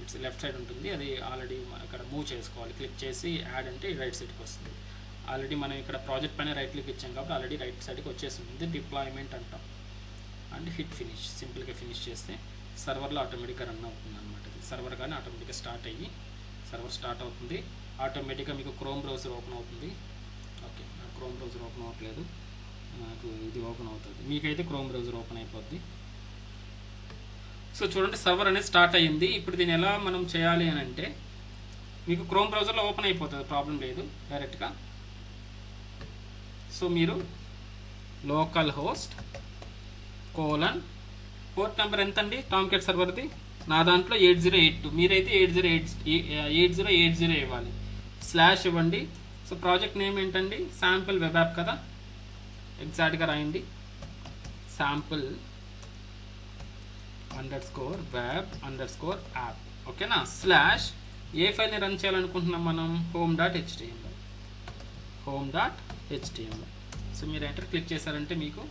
ఇట్స్ లెఫ్ట్ సైడ్ ఉంటుంది. అది ఆల్రెడీ ఇక్కడ మూవ్ చేసుకోవాలి. క్లిక్ చేసి యాడ్ అంటే రైట్ సైడ్కి వస్తుంది. ఆల్రెడీ మనం ఇక్కడ ప్రాజెక్ట్ పైన రైట్ క్లిక్ ఇచ్చాం కాబట్టి ఆల్రెడీ రైట్ సైడ్కి వచ్చేస్తుంది. డిప్లాయ్మెంట్ అంటాం అండ్ హిట్ ఫినిష్. సింపుల్గా ఫినిష్ చేస్తే సర్వర్లో ఆటోమేటిక్గా రన్ అవుతుంది అనమాట. సర్వర్ కానీ ఆటోమేటిక్గా స్టార్ట్ అయ్యి సర్వర్ స్టార్ట్ అవుతుంది. ఆటోమేటిక్గా మీకు క్రోమ్ బ్రౌజర్ ఓపెన్ అవుతుంది. ఓకే, నాకు క్రోమ్ బ్రౌజర్ ఓపెన్ అవ్వట్లేదు, నాకు ఇది ఓపెన్ అవుతుంది. మీకైతే క్రోమ్ బ్రౌజర్ ఓపెన్ అయిపోద్ది. సో చూడండి, సర్వర్ అనేది స్టార్ట్ అయ్యింది. ఇప్పుడు దీన్ని ఎలా మనం చేయాలి అని అంటే, మీకు క్రోమ్ బ్రౌజర్లో ఓపెన్ అయిపోతుంది, ప్రాబ్లం లేదు డైరెక్ట్గా. సో మీరు లోకల్ హోస్ట్ పోర్ట్ నెంబర్ ఎంత అండి టామ్ క్యాట్ సర్వర్ది? నా దాంట్లో 8082, మీరైతే 8080 ఇవ్వాలి. స్లాష్ ఇవ్వండి. సో ప్రాజెక్ట్ నేమ్ ఏంటండి? శాంపుల్ వెబ్ యాప్ కదా, ఎగ్జాక్ట్గా రాయండి. శాంపుల్ _web_app, ఓకేనా? స్లాష్ ఏ ఫైల్ని రన్ చేయాలనుకుంటున్నాం మనం? home.html. సో మీరు ఎంటర్ క్లిక్ చేశారంటే మీకు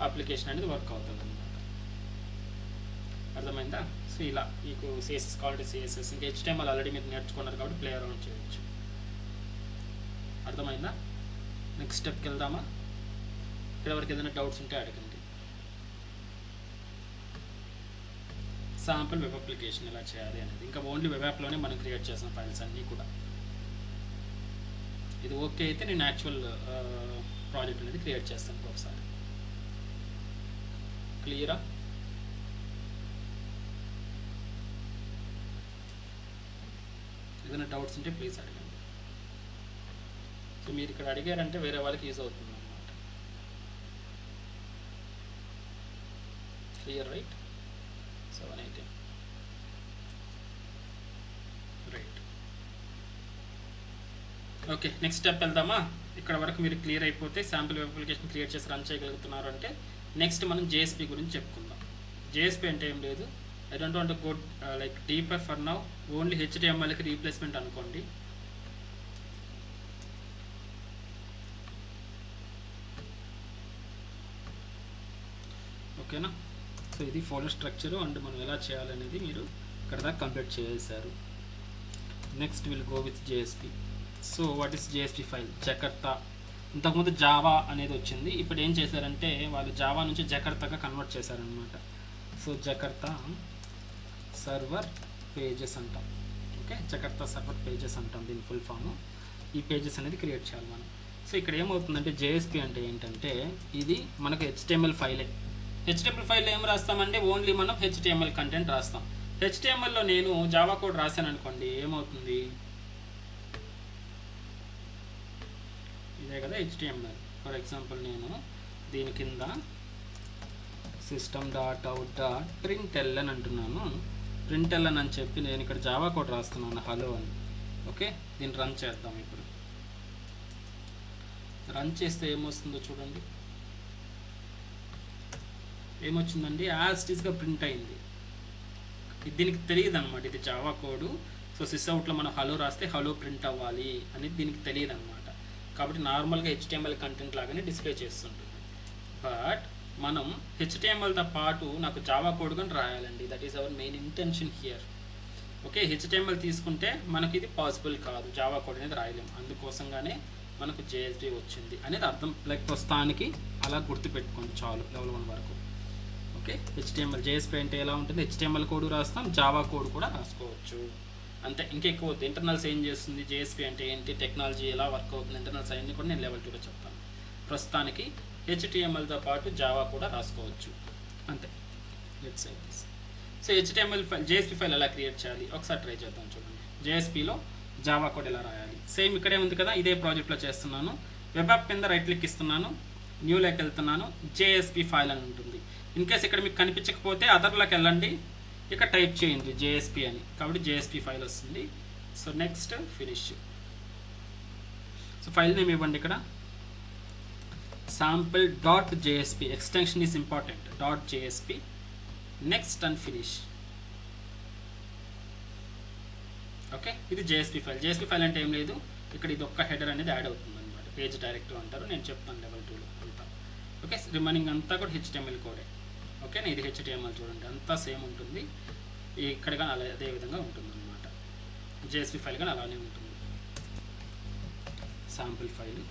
అప్లికేషన్ అనేది వర్క్ అవుతుంది అనమాట. అర్థమైందా? సో ఇలా మీకు CSS కావాలంటే CSS, ఇంకా HTML ఆల్రెడీ మీరు నేర్చుకున్నారు కాబట్టి ప్లే అరౌండ్ చేయొచ్చు. అర్థమైందా? నెక్స్ట్ స్టెప్కి వెళ్దామా? ఇక్కడ వరకు ఏదైనా డౌట్స్ ఉంటే అడగండి. శాంపుల్ వెబ్ అప్లికేషన్ ఎలా చేయాలి అనేది ఇంకా ఓన్లీ వెబ్ యాప్లోనే మనం క్రియేట్ చేసిన ఫైల్స్ అన్నీ కూడా. ఇది ఓకే అయితే నేను యాక్చువల్ ప్రాజెక్ట్ అనేది క్రియేట్ చేస్తాను ఒకసారి. క్లియరా? ఏదైనా డౌట్స్ ఉంటే ప్లీజ్ అడగండి. సో మీరు ఇక్కడ అడిగారంటే వేరే వాళ్ళకి యూజ్ అవుతుంది అన్నమాట. Clear right? 718 right. Okay, next step వెళ్దామా? ఇక్కడ వరకు మీరు క్లియర్ అయిపోతే శాంపుల్ వెబ్ అప్లికేషన్ క్రియేట్ చేసి రన్ చేయగలుగుతున్నారు అంటే నెక్స్ట్ మనం JSP గురించి చెప్పుకుందాం. JSP అంటే ఏం లేదు, I don't want to go like deeper for now. Only HTMLకి రీప్లేస్మెంట్ అనుకోండి. ఓకేనా? సో ఇది ఫోల్డర్ స్ట్రక్చరు అండ్ మనం ఎలా చేయాలనేది మీరు ఇక్కడ దాకా కంప్లీట్ చేశారు. Next will go with JSP. So what is JSP file? Jakarta. ఇంతకుముందు జావా అనేది వచ్చింది, ఇప్పుడు ఏం చేశారంటే వాళ్ళు జావా నుంచి జకర్తాగా కన్వర్ట్ చేశారనమాట. సో జకర్తా సర్వర్ పేజెస్ అంటాం. ఓకే, జకర్తా సర్వర్ పేజెస్ అంటాం దీని ఫుల్ ఫామ్. ఈ పేజెస్ అనేది క్రియేట్ చేయాలి మనం. సో ఇక్కడ ఏమవుతుందంటే JSP అంటే ఏంటంటే ఇది మనకు HTML ఫైలే. HTML ఫైల్లో ఏం రాస్తామంటే ఓన్లీ మనం HTML కంటెంట్ రాస్తాం. HTMLలో నేను జావా కోడ్ రాశాను అనుకోండి, ఏమవుతుంది? ఇదే కదా HTML. ఫర్ ఎగ్జాంపుల్ నేను దీని కింద system.out.println అంటున్నాను. println అని చెప్పి నేను ఇక్కడ జావా కోడ్ రాస్తున్నాను, హలో అని. ఓకే, దీన్ని రన్ చేద్దాం. ఇప్పుడు రన్ చేస్తే ఏమొస్తుందో చూడండి. ఏమొచ్చిందండి? యాజ్ ఇట్ ఈస్గా ప్రింట్ అయింది. దీనికి తెలియదు అనమాట, ఇది జావా కోడు. సో సిస్అవుట్లో మనం హలో రాస్తే హలో ప్రింట్ అవ్వాలి అనేది దీనికి తెలియదు అనమాట. కాబట్టి నార్మల్గా HTML కంటెంట్ లాగానే డిస్ప్లే చేస్తుంటుంది. బట్ మనం HTMLతో పాటు నాకు జావా కోడ్ కానీ రాయాలండి. That is our main intention here. Okay, HTML తీసుకుంటే మనకి ఇది పాసిబుల్ కాదు, జావా కోడ్ అనేది రాయలేము. అందుకోసంగానే మనకు JSP వచ్చింది అనేది అర్థం. లైక్ ప్రస్తుతానికి అలా గుర్తుపెట్టుకోండి చాలు, లెవెల్ 1 వరకు. ఓకే, HTML JSP అంటే ఎలా ఉంటుంది? HTML కోడ్ రాస్తాం, జావా కోడ్ కూడా రాసుకోవచ్చు అంతే. ఇంకెక్కువ వద్దు. ఇంటర్నల్స్ ఏం చేస్తుంది, JSP అంటే ఏంటి, టెక్నాలజీ ఎలా వర్క్ అవుతుంది, ఇంటర్నల్స్ అన్నీ కూడా నేను లెవెల్ 2లో చెప్తాను. ప్రస్తుతానికి HTMLతో పాటు జావా కూడా రాసుకోవచ్చు అంతే. Let's say this. So HTML file JSP file ఎలా క్రియేట్ చేయాలి ఒకసారి ట్రై చేద్దాం. చూడండి, JSPలో జావా కోడ్ ఎలా రాయాలి. సేమ్ ఇక్కడే ఉంది కదా, ఇదే ప్రాజెక్ట్లో చేస్తున్నాను. వెబ్ యాప్ కింద రైట్ క్లిక్ ఇస్తున్నాను, న్యూలోకి వెళ్తున్నాను, JSP ఫైల్ అని ఉంటుంది. ఇన్ కేస్ ఇక్కడ మీకు కనిపించకపోతే అదర్లోకి వెళ్ళండి, ఇక్కడ టైప్ చేయండి JSP అని, కాబట్టి JSP ఫైల్ వస్తుంది. So next finish. So file name ఇవ్వండి. ఇక్కడ sample.jsp extension is important, .jsp. Next and finish. Okay, ఇది JSP ఫైల్. JSP ఫైల్ అంటే ఏం లేదు, ఇక్కడ ఇది ఒక్క హెడర్ అనేది యాడ్ అవుతుంది అనమాట. పేజ్ డైరెక్టర్ అంటారు, నేను చెప్తాను లెవెల్ 2లో అంతా. ఓకే, రిమైనింగ్ అంతా కూడా HTML కోడే. ఓకేనా, ఇది HTML చూడండి, అంతా సేమ్ ఉంటుంది. ఇక్కడ కానీ అలా అదే విధంగా ఉంటుంది అనమాట. JSP ఫైల్ కానీ అలానే ఉంటుంది, శాంపుల్ ఫైల్.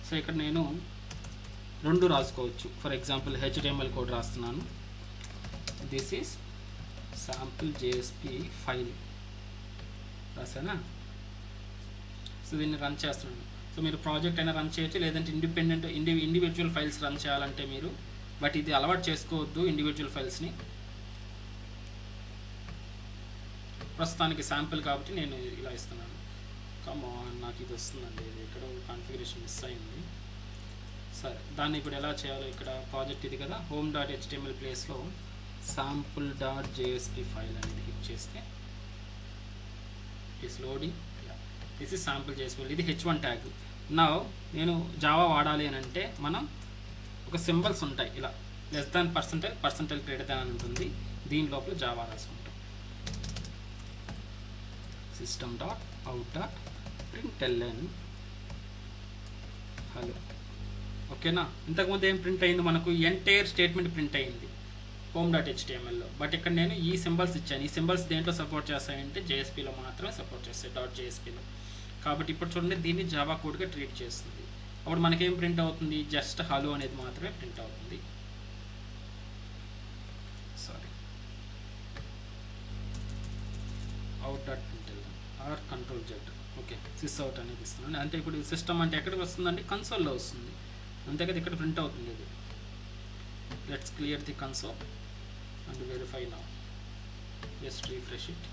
సో ఇక్కడ నేను 2 రాసుకోవచ్చు. ఫర్ ఎగ్జాంపుల్ HTML కోడ్ రాస్తున్నాను, this is sample JSP file రాసానా. సో దీన్ని రన్ చేస్తున్నాను. సో మీరు ప్రాజెక్ట్ అయినా రన్ చేయొచ్చు, లేదంటే ఇండివిజువల్ ఫైల్స్ రన్ చేయాలంటే మీరు, బట్ ఇది అలవాటు చేసుకోవద్దు ఇండివిజువల్ ఫైల్స్ని. ప్రస్తుతానికి శాంపుల్ కాబట్టి నేను ఇలా ఇస్తున్నాను. కమాన్, నాకు ఇది వస్తుందండి, ఇది ఎక్కడ కాన్ఫిగరేషన్ మిస్ అయింది. సరే దాన్ని ఇప్పుడు ఎలా చేయాలో ఇక్కడ ప్రాజెక్ట్ ఇది కదా, home.html ప్లేస్లో sample.jsp ఫైల్ అనేది హిట్ చేస్తే it is loading. This is sample JSP, ఇది h1 ట్యాగ్. నా నేను జావా వాడాలి అని అంటే మనం ఒక సింబల్స్ ఉంటాయి ఇలా less than percentile, percentile greater than అని ఉంటుంది. దీని లోపల జావా రాసుకుంటాం. system.out.println hello. ఓకేనా, ఇంతకుముందు ఏం ప్రింట్ అయింది మనకు, ఎంటైర్ స్టేట్మెంట్ ప్రింట్ అయింది home.htmlలో. బట్ ఇక్కడ నేను ఈ సింబల్స్ ఇచ్చాను. ఈ సింబల్స్ దేంట్లో సపోర్ట్ చేస్తాయంటే JSPలో మాత్రమే సపోర్ట్ చేస్తాయి, .jsPలో. కాబట్టి ఇప్పుడు చూడండి దీన్ని జావా కోడ్గా ట్రీట్ చేస్తుంది. అప్పుడు మనకేం ప్రింట్ అవుతుంది, జస్ట్ హలో అనేది మాత్రమే ప్రింట్ అవుతుంది. Sorry, out.println or control Z. Okay, sys out అనేది ఇస్తున్నాను. అంటే ఇప్పుడు సిస్టమ్ అంటే ఎక్కడికి వస్తుందండి, కన్సోల్లో వస్తుంది. అంతే కదా, ఇక్కడ ప్రింట్ అవుతుంది ఇది. Let's clear the console and verify now. Just refresh it.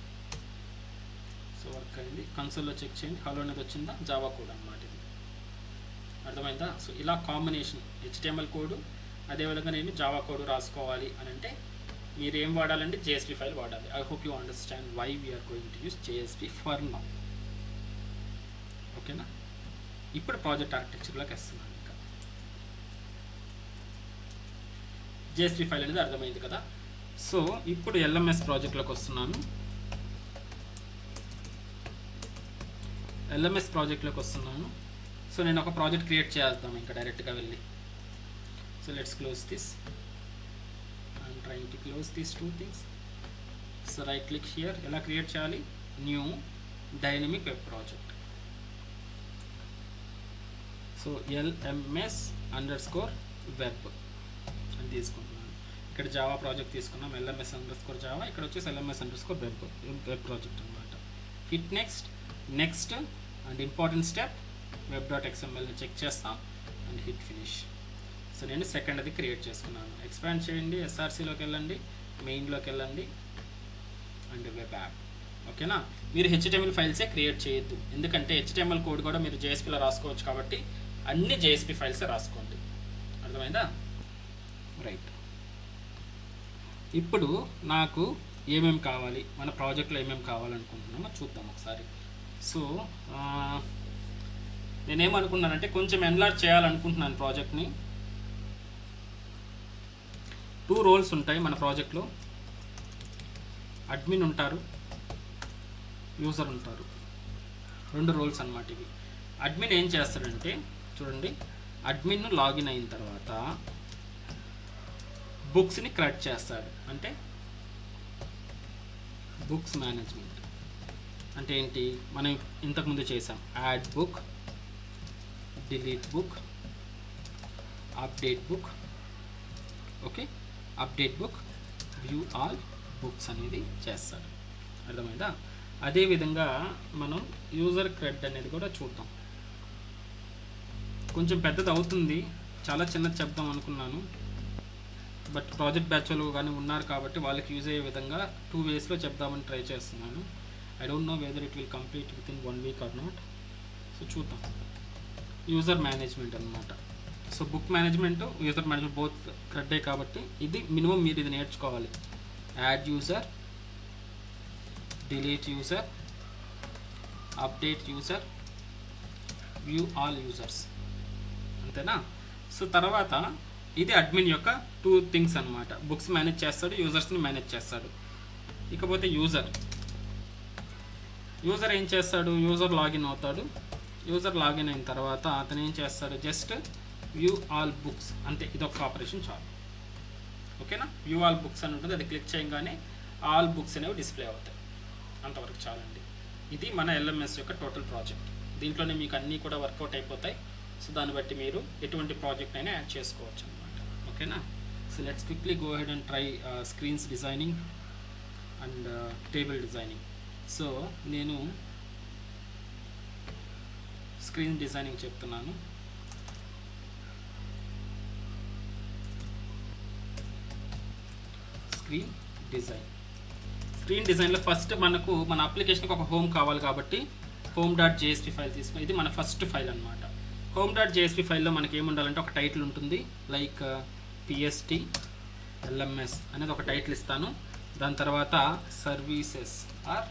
So work అయింది. కన్సోల్లో చెక్ చేయండి, హలో అనేది వచ్చిందా, జావా కోడ్ అన్నమాట ఇది. అర్థమైందా? సో ఇలా కాంబినేషన్ HTML కోడ్ అదేవిధంగా నేను జావా కోడ్ రాసుకోవాలి అని అంటే మీరు ఏం వాడాలంటే JSP ఫైల్ వాడాలి. I hope you understand why we're going to use JSP for now. ఓకేనా, ఇప్పుడు ప్రాజెక్ట్ ఆర్కిటెక్చర్లోకి వస్తున్నాను. ఇంకా JSP ఫైల్ అనేది అర్థమైంది కదా. సో ఇప్పుడు LMS ప్రాజెక్ట్లోకి వస్తున్నాను. LMS ప్రాజెక్ట్లోకి వస్తున్నాను. సో నేను ఒక ప్రాజెక్ట్ క్రియేట్ చేద్దాం ఇంకా డైరెక్ట్గా వెళ్ళి. So let's close this. I'm trying to close these two things. So right click here. ఎలా క్రియేట్ చేయాలి, new dynamic web project. So LMS_web అని తీసుకుంటున్నాను. ఇక్కడ జావా ప్రాజెక్ట్ తీసుకున్నాం, LMS_జావా. ఇక్కడ వచ్చేసి LMS_web ప్రాజెక్ట్ అనమాట. Hit next and important step web.xmlని చెక్ చేస్తాం అండ్ హిట్ ఫినిష్. సో నేను సెకండ్ అది క్రియేట్ చేసుకున్నాను. ఎక్స్పాండ్ చేయండి, SRCలోకి వెళ్ళండి, మెయిన్లోకి వెళ్ళండి అండ్ వెబ్ యాప్. ఓకేనా, మీరు HTML ఫైల్సే క్రియేట్ చేయొద్దు, ఎందుకంటే HTML కోడ్ కూడా మీరు JSPలో రాసుకోవచ్చు కాబట్టి అన్ని JSP ఫైల్సే రాసుకోండి. అర్థమైందా? రైట్. ఇప్పుడు నాకు ఏమేమి కావాలి, మన ప్రాజెక్ట్లో ఏమేమి కావాలనుకుంటున్నామో చూద్దాం ఒకసారి. సో నేనేమనుకున్నానంటే కొంచెం ఎన్లార్జ్ చేయాలనుకుంటున్నాను ప్రాజెక్ట్ని. 2 రోల్స్ ఉంటాయి మన ప్రాజెక్ట్లో. అడ్మిన్ ఉంటారు, యూజర్ ఉంటారు. 2 రోల్స్ అన్నమాట ఇవి. అడ్మిన్ ఏం చేస్తాడంటే చూడండి, అడ్మిన్ లాగిన్ అయిన తర్వాత బుక్స్ని క్రియేట్ చేస్తాడు. అంటే బుక్స్ మేనేజ్మెంట్ అంటే ఏంటి, మనం ఇంతకుముందు చేసాం. Add book, delete book, update book. Okay, update book, view all books అనేది చేస్తాడు. అర్థమైందా? అదేవిధంగా మనం యూజర్ క్రెడ్ అనేది కూడా చూద్దాం. కొంచెం పెద్దది అవుతుంది, చాలా చిన్నది చెప్దాం అనుకున్నాను. బట్ ప్రాజెక్ట్ బ్యాచ్లో కానీ ఉన్నారు కాబట్టి వాళ్ళకి యూజ్ అయ్యే విధంగా 2 వేస్లో చెప్దామని ట్రై చేస్తున్నాను. I don't know whether it will complete within 1 week or not. So చూద్దాం. యూజర్ మేనేజ్మెంట్ అనమాట. So book management, user management both క్రెడ్డే కాబట్టి ఇది మినిమం మీరు ఇది నేర్చుకోవాలి. Add user, delete user, update user, view all users. అంతేనా? So తర్వాత ఇది అడ్మిన్ యొక్క 2 థింగ్స్ అనమాట. బుక్స్ మేనేజ్ చేస్తాడు, యూజర్స్ని మేనేజ్ చేస్తాడు. ఇకపోతే యూజర్ ఏం చేస్తాడు, యూజర్ లాగిన్ అవుతాడు. యూజర్ లాగిన్ అయిన తర్వాత అతను ఏం చేస్తాడు, జస్ట్ వ్యూ ఆల్ బుక్స్, అంతే. ఇదొక ఆపరేషన్ చాలు. ఓకేనా, వ్యూ ఆల్ బుక్స్ అని ఉంటుంది, అది క్లిక్ చేయగానే ఆల్ బుక్స్ అనేవి డిస్ప్లే అవుతాయి. అంతవరకు చాలండి. ఇది మన LMS యొక్క టోటల్ ప్రాజెక్ట్. దీంట్లోనే మీకు అన్నీ కూడా వర్కౌట్ అయిపోతాయి. సో దాన్ని బట్టి మీరు ఎటువంటి ప్రాజెక్ట్ అయినా యాడ్ చేసుకోవచ్చు అనమాట. ఓకేనా, so let's quickly go head and try screens designing and table designing. So నేను స్క్రీన్ డిజైనింగ్ చెప్తున్నాను. స్క్రీన్ డిజైన్లో ఫస్ట్ మనకు మన అప్లికేషన్కి ఒక హోమ్ కావాలి కాబట్టి home.jsp ఫైల్ తీసుకుని, ఇది మన ఫస్ట్ ఫైల్ అనమాట. హోమ్ డాట్ జేఎస్పీ ఫైల్లో మనకి ఏముండాలంటే ఒక టైటిల్ ఉంటుంది, లైక్ పిఎస్టీ ఎల్ఎంఎస్ అనేది ఒక టైటిల్ ఇస్తాను. దాని తర్వాత సర్వీసెస్ ఆర్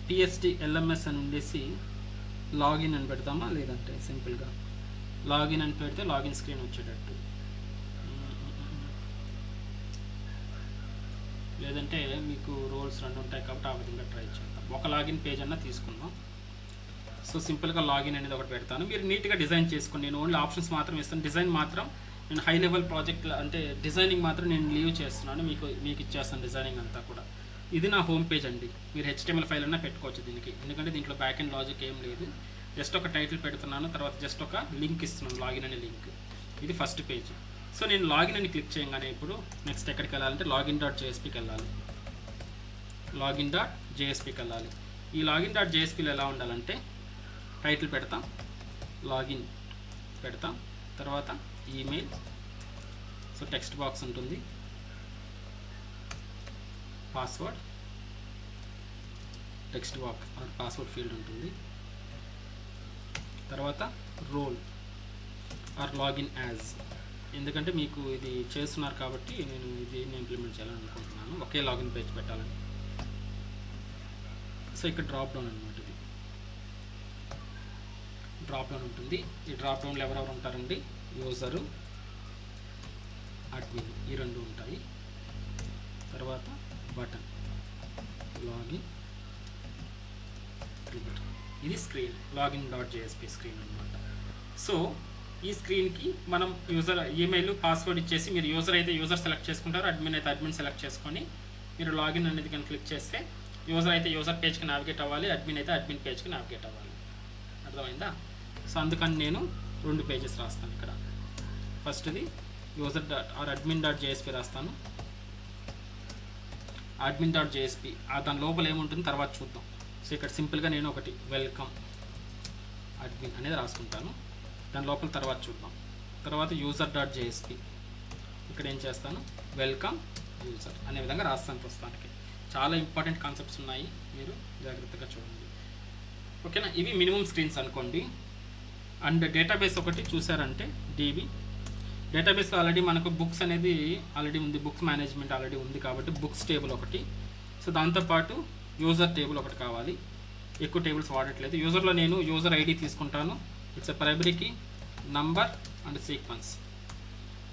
పిఎస్టీ ఎల్ఎంఎస్ అని ఉండేసి లాగిన్ అని పెడతామా, లేదంటే సింపుల్గా లాగిన్ అని పెడితే లాగిన్ స్క్రీన్ వచ్చేటట్టు, లేదంటే మీకు రోల్స్ రెండు ఉంటాయి కాబట్టి ఆ విధంగా ట్రై చేద్దాం. ఒక లాగిన్ పేజ్ అన్నా తీసుకుందాం. సో సింపుల్గా లాగిన్ అనేది ఒకటి పెడతాను. మీరు నీట్గా డిజైన్ చేసుకోండి. నేను ఓన్లీ ఆప్షన్స్ మాత్రం ఇస్తాను, డిజైన్ మాత్రం నేను హై లెవెల్ ప్రాజెక్ట్ అంటే డిజైనింగ్ మాత్రం నేను లీవ్ చేస్తున్నాను, మీకు ఇచ్చేస్తాను డిజైనింగ్ అంతా కూడా. ఇది నా హోమ్ పేజ్ అండి. మీరు HTML ఫైల్ అన్నా పెట్టుకోవచ్చు దీనికి, ఎందుకంటే దీంట్లో బ్యాక్ అండ్ లాజిక్ ఏం లేదు. జస్ట్ ఒక టైటిల్ పెడుతున్నాను, తర్వాత జస్ట్ ఒక లింక్ ఇస్తున్నాను, లాగిన్ అనే లింక్. ఇది ఫస్ట్ పేజ్. సో నేను లాగిన్ అని క్లిక్ చేయగానే ఇప్పుడు నెక్స్ట్ ఎక్కడికి వెళ్ళాలంటే login.jsp వెళ్ళాలి. login.jsp వెళ్ళాలి. ఈ login.jsp ఎలా ఉండాలంటే టైటిల్ పెడతాం, లాగిన్ పెడతాం, తర్వాత ఈమెయిల్, సో టెక్స్ట్ బాక్స్ ఉంటుంది, password, text box are password field ఉంటుంది, తర్వాత రోల్ ఆర్ లాగిన్ యాజ్, ఎందుకంటే మీకు ఇది చేస్తున్నారు కాబట్టి నేను దీన్ని ఇంప్లిమెంట్ చేయాలని అనుకుంటున్నాను, ఒకే లాగిన్ పేజ్ పెట్టాలని. సో ఇక్కడ డ్రాప్ డౌన్ అనమాట, ఇది డ్రాప్ డౌన్ ఉంటుంది. ఈ డ్రాప్ డౌన్లో ఎవరెవరు ఉంటారండి, యూజరు, అడ్మిన్, ఈ రెండు ఉంటాయి. తర్వాత బటన్, లాగిన్, ట్రిగర్. ఇది స్క్రీన్, login.jsp స్క్రీన్ అనమాట. సో ఈ స్క్రీన్కి మనం యూజర్ ఈమెయిల్ పాస్వర్డ్ ఇచ్చేసి, మీరు యూజర్ అయితే యూజర్ సెలెక్ట్ చేసుకుంటారు, అడ్మిన్ అయితే అడ్మిన్ సెలెక్ట్ చేసుకొని మీరు లాగిన్ అనేది కానీ క్లిక్ చేస్తే యూజర్ అయితే యూజర్ పేజ్కి నావిగేట్ అవ్వాలి, అడ్మిన్ అయితే అడ్మిన్ పేజ్కి నావిగేట్ అవ్వాలి. అర్థమైందా? సో అందుకని నేను 2 పేజెస్ రాస్తాను ఇక్కడ. ఫస్ట్ది యూజర్ డాట్ ఆర్ admin.jsp రాస్తాను, admin.jsp దాని లోపల ఏముంటుంది తర్వాత చూద్దాం. సో ఇక్కడ సింపుల్గా నేను ఒకటి వెల్కమ్ అడ్మిన్ అనేది రాసుకుంటాను, దాని లోపల తర్వాత చూద్దాం. తర్వాత user.jsp ఇక్కడ ఏం చేస్తాను, వెల్కమ్ యూజర్ అనే విధంగా రాస్తాను. ప్రస్తుతానికి చాలా ఇంపార్టెంట్ కాన్సెప్ట్స్ ఉన్నాయి, మీరు జాగ్రత్తగా చూడండి. ఓకేనా? ఇవి మినిమం స్క్రీన్స్ అనుకోండి. అండ్ డేటాబేస్ ఒకటి చూసారంటే DB డేటాబేస్లో ఆల్రెడీ మనకు బుక్స్ అనేది ఆల్రెడీ ఉంది, బుక్స్ మేనేజ్మెంట్ ఆల్రెడీ ఉంది కాబట్టి బుక్స్ టేబుల్ ఒకటి. సో దాంతోపాటు యూజర్ టేబుల్ ఒకటి కావాలి. ఎక్కువ టేబుల్స్ వాడట్లేదు. యూజర్లో నేను యూజర్ ఐడి తీసుకుంటాను, it's a primary key, number and sequence.